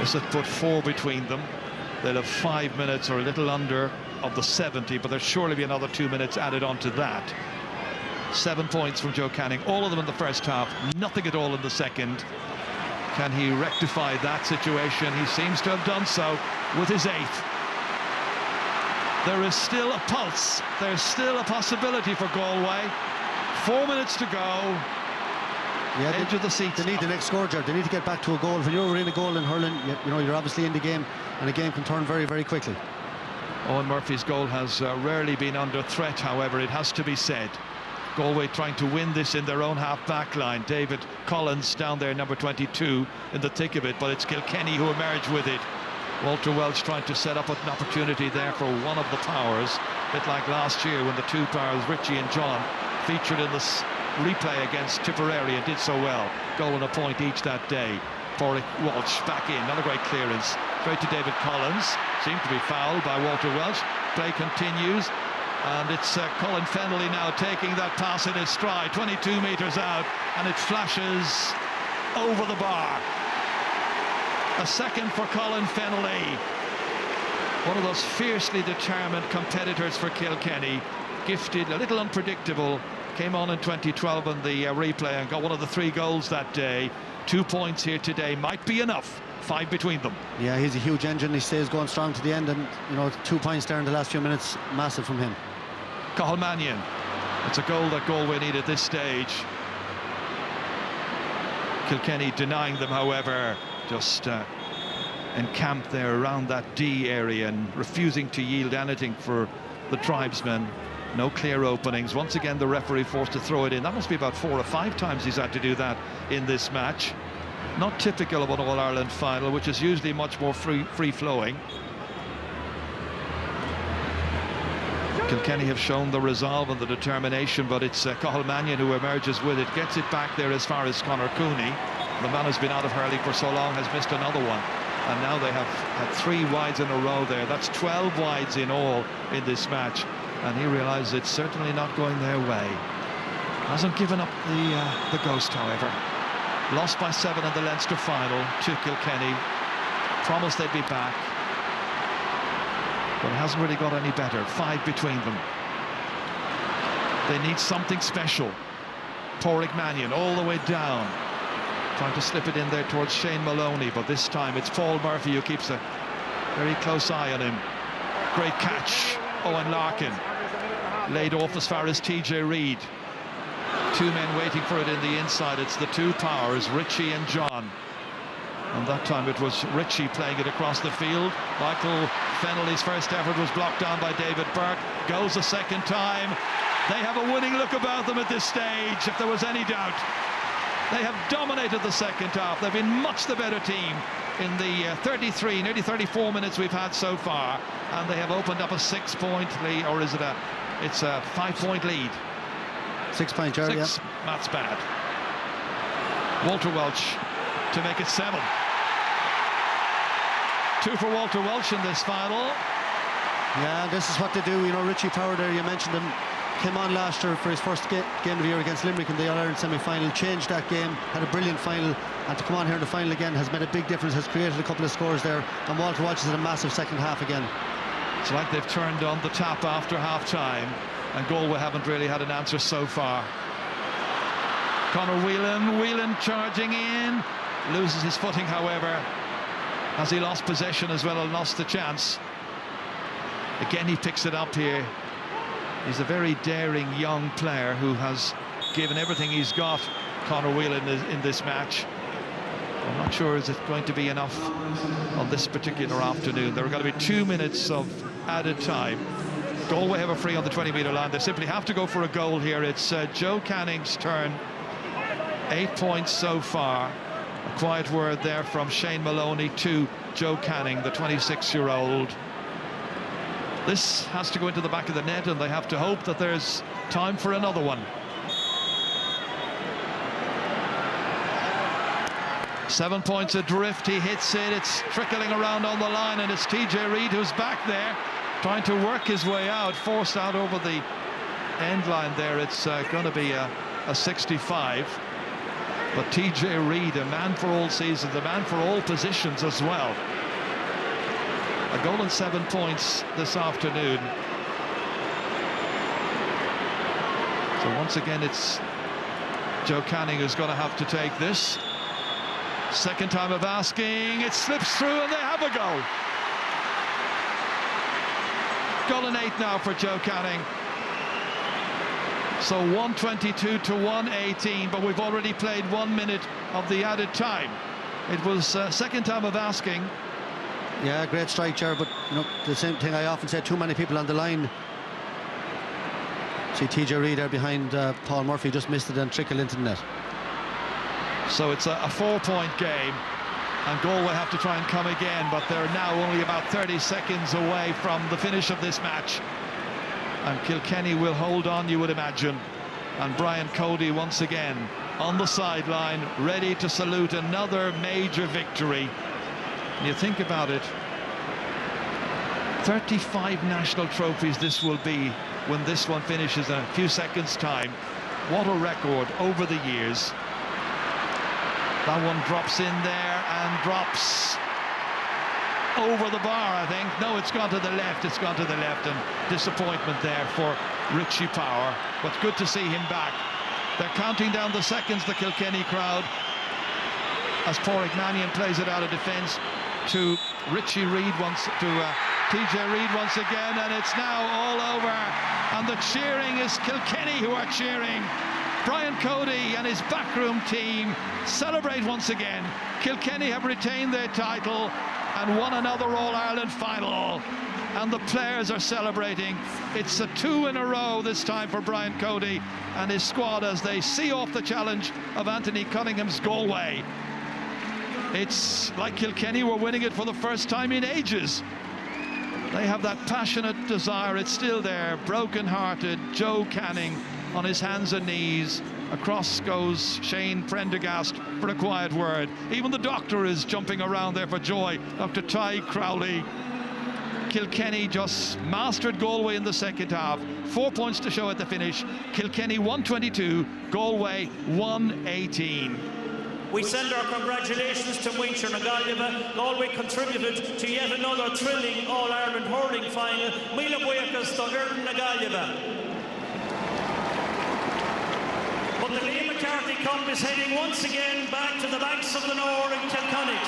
Speaker 1: This has put 4 between them. They'll have 5 minutes or a little under of the 70, but there'll surely be another 2 minutes added on to that. 7 points from Joe Canning, all of them in the first half, nothing at all in the second. Can he rectify that situation? He seems to have done so with his 8th. There is still a pulse. There's still a possibility for Galway. 4 minutes to go.
Speaker 2: Yeah,
Speaker 1: edge of the seat.
Speaker 2: They need the next score, Jared. They need to get back to a goal. When you're in a goal in hurling, you know, you're obviously in the game, and the game can turn very, very quickly.
Speaker 1: Owen Murphy's goal has rarely been under threat, however, it has to be said. Galway trying to win this in their own half-back line. David Collins down there, number 22, in the thick of it, but it's Kilkenny who emerge with it. Walter Welch trying to set up an opportunity there for one of the powers, a bit like last year when the 2 powers, Richie and John, featured in this replay against Tipperary and did so well. Goal and a point each that day. Pádraig Welch back in, not a great clearance. Straight to David Collins, seemed to be fouled by Walter Welch. Play continues, and it's Colin Fennelly now taking that pass in his stride, 22 metres out, and it flashes over the bar. A second for Colin Fennelly, one of those fiercely determined competitors for Kilkenny, gifted, a little unpredictable, came on in 2012 in the replay and got one of the 3 goals that day. 2 points here today might be enough, 5 between them. Yeah,
Speaker 2: he's a huge engine. He stays going strong to the end, and you know, 2 points there in the last few minutes, massive from him.
Speaker 1: Cathal Mannion, it's a goal that Galway need at this stage. Kilkenny denying them, however, just encamped there around that D area and refusing to yield anything for the tribesmen. No clear openings. Once again, the referee forced to throw it in. That must be about 4 or 5 times he's had to do that in this match. Not typical of an All-Ireland final, which is usually much more free-flowing. Kilkenny have shown the resolve and the determination, but it's Cathal Mannion who emerges with it, gets it back there as far as Conor Cooney. The man who's been out of hurling for so long has missed another one, and now they have had 3 wides in a row there. That's 12 wides in all in this match, and he realizes it's certainly not going their way. Hasn't given up the ghost, however. Lost by 7 in the Leinster final to Kilkenny. Promised they'd be back. But it hasn't really got any better. 5 between them. They need something special. Pádraig Mannion all the way down, trying to slip it in there towards Shane Maloney, but this time it's Paul Murphy who keeps a very close eye on him. Great catch. Owen Larkin laid off as far as TJ Reid. 2 men waiting for it in the inside. It's the two powers, Richie and John. And that time it was Richie playing it across the field. Michael Fennelly's first effort was blocked down by David Burke. Goes a second time. They have a winning look about them at this stage, if there was any doubt. They have dominated the second half. They've been much the better team in the 33, nearly 34 minutes we've had so far. And they have opened up a 6-point lead, or is it it's a 5-point lead.
Speaker 2: 6 point, Jerry.
Speaker 1: 6, yeah. That's bad. Walter Welch to make it 7. 2 for Walter Welch in this final.
Speaker 2: Yeah, this is what they do. You know, Richie Power there, you mentioned him, came on last year for his first game of the year against Limerick in the All-Ireland semi-final, changed that game, had a brilliant final, and to come on here in the final again has made a big difference, has created a couple of scores there, and Walter Welch is in a massive second half again.
Speaker 1: It's like they've turned on the tap after half-time, and Galway haven't really had an answer so far. Conor Whelan charging in, loses his footing, however, as he lost possession as well and lost the chance. Again, he picks it up here. He's a very daring young player who has given everything he's got, Conor Whelan, in this match. I'm not sure is it going to be enough on this particular afternoon. There are going to be 2 minutes of added time. Galway have a free on the 20-metre line. They simply have to go for a goal here. It's Joe Canning's turn. 8 points so far. A quiet word there from Shane Maloney to Joe Canning, the 26-year-old. This has to go into the back of the net, and they have to hope that there's time for another one. 7 points adrift. He hits it. It's trickling around on the line, and it's TJ Reid who's back there, trying to work his way out, forced out over the end line there. It's going to be a 65. But TJ Reid, a man for all seasons, a man for all positions as well. A goal and 7 points this afternoon. So once again, it's Joe Canning who's going to have to take this. Second time of asking, it slips through and they have a goal. Goal and 8 now for Joe Canning. So 122 to 118, but we've already played 1 minute of the added time. It was second time of asking.
Speaker 2: Yeah, great strike, Ger, but you know, the same thing I often say, too many people on the line. See TJ Reid there behind Paul Murphy, just missed it and trickled into the net.
Speaker 1: So it's a 4-point game, and Galway have to try and come again, but they're now only about 30 seconds away from the finish of this match. And Kilkenny will hold on, you would imagine. And Brian Cody once again on the sideline, ready to salute another major victory. And you think about it, 35 national trophies this will be when this one finishes in a few seconds' time. What a record over the years. That one drops in there and drops over the bar, I think. No, it's gone to the left. It's gone to the left, and disappointment there for Richie Power. But good to see him back. They're counting down the seconds, the Kilkenny crowd, as Pádraig Mannion plays it out of defence to Richie Reid to TJ Reid once again, and it's now all over. And the cheering is Kilkenny who are cheering. Brian Cody and his backroom team celebrate once again. Kilkenny have retained their title and won another All-Ireland final, and the players are celebrating. It's a 2 in a row this time for Brian Cody and his squad as they see off the challenge of Anthony Cunningham's Galway. It's like Kilkenny were winning it for the first time in ages. They have that passionate desire. It's still there. Broken-hearted Joe Canning on his hands and knees. Across goes Shane Prendergast for a quiet word. Even the doctor is jumping around there for joy. Dr. Ty Crowley. Kilkenny just mastered Galway in the second half. 4 points to show at the finish. Kilkenny 122, Galway 118.
Speaker 3: We send our congratulations to Wincher na Galway. Galway contributed to yet another thrilling All-Ireland hurling final. Mila buíochas to Ireland na Galway. But the Liam McCarthy Cup is heading once again back to the banks of the Nore in Kilkenny.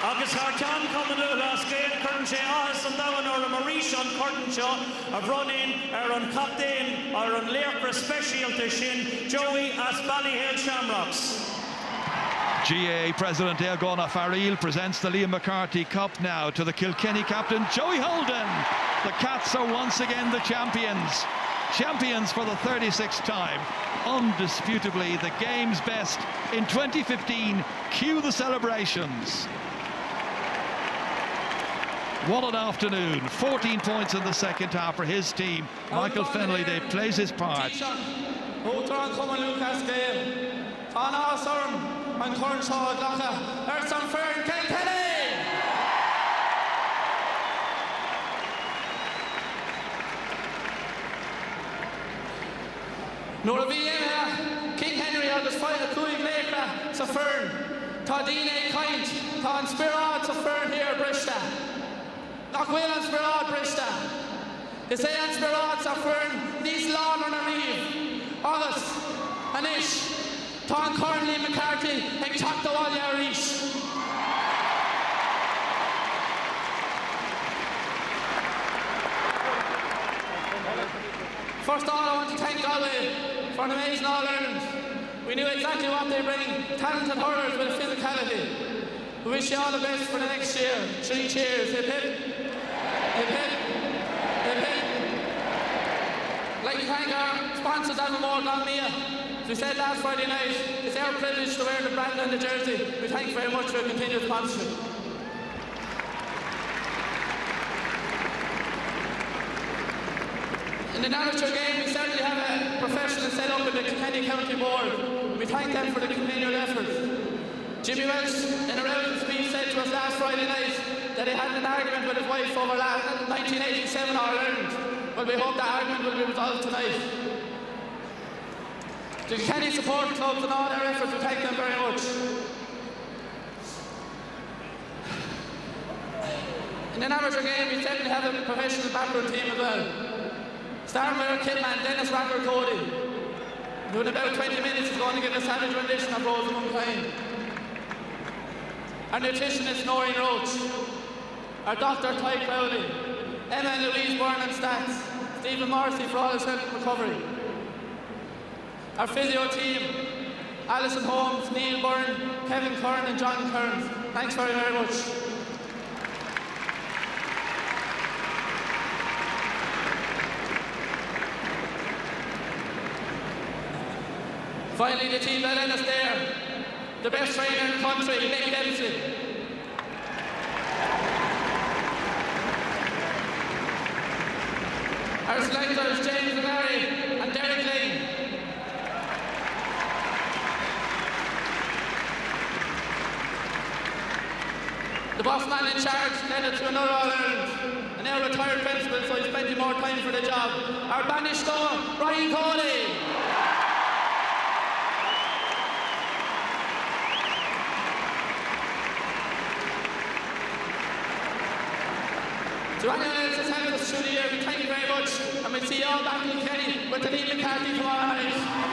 Speaker 3: Agus Hartan coming to last game, Curtin Shea Ahas and Dowan or Marishan Curtin Shaw have run in on captain or on Laircra special to Shin Joey as Ballyhale Shamrocks.
Speaker 1: GAA President Eogona Farrell presents the Liam McCarthy Cup now to the Kilkenny captain Joey Holden. The Cats are once again the champions. Champions for the 36th time. Undisputably the game's best in 2015. Cue the celebrations. What an afternoon. 14 points in the second half for his team. Michael Fennelly plays his part.
Speaker 4: Nor VM King Henry agus fáile cúig léca sa fern. Tá Dine Kaint, tá an Spirad sa fern here Brista. Nach bhfuil an Spirad Brista. Is é an Spirad sa fern níos lána na riamh. Agus, anis, tá an Corn Liam McCarthy ag teachta bháile arís. First of all, I want to thank Galway for an amazing All-Ireland. We knew exactly what they bring, talented hurlers with physicality. We wish you all the best for the next year. 3 cheers. Hip hip. Hip hip. Hip hip. I'd like to thank our sponsors, Avamore Glamia. As we said last Friday night, it's our privilege to wear the brand and the jersey. We thank you very much for your continued sponsorship. In the amateur game, we certainly have a professional set up with the Kilkenny County Board. We thank them for the continual efforts. Jimmy Welsh, in a relevant speech, said to us last Friday night that he had an argument with his wife over 1987 All-Ireland. Well, we hope that argument will be resolved tonight. The Kilkenny support clubs and all their efforts, we thank them very much. In an amateur game, we certainly have a professional background team as well. Starting with our kidman, Dennis Rocker Cody, who in about 20 minutes is going to give a savage rendition of Rosamund Klein. Our nutritionist, Noreen Roach. Our doctor, Ty Crowley. Emma and Louise Byrne and Stats. Stephen Morrissey for all his help and recovery. Our physio team, Alison Holmes, Neil Byrne, Kevin Kern and John Kearns. Thanks very, very much. Finally, the team that led us there, the best trainer in the country, Nick Dempsey. Our selectors, James Murray and Derek Lane. The boss man in charge led it to another All-Ireland, a now retired principal, so he's plenty more time for the job. Our banished star, Ryan Cody. To anyone else that's helped us through the year, we thank you very much, and we'll see you all back in Kilkenny with the Liam McCarthy tomorrow night.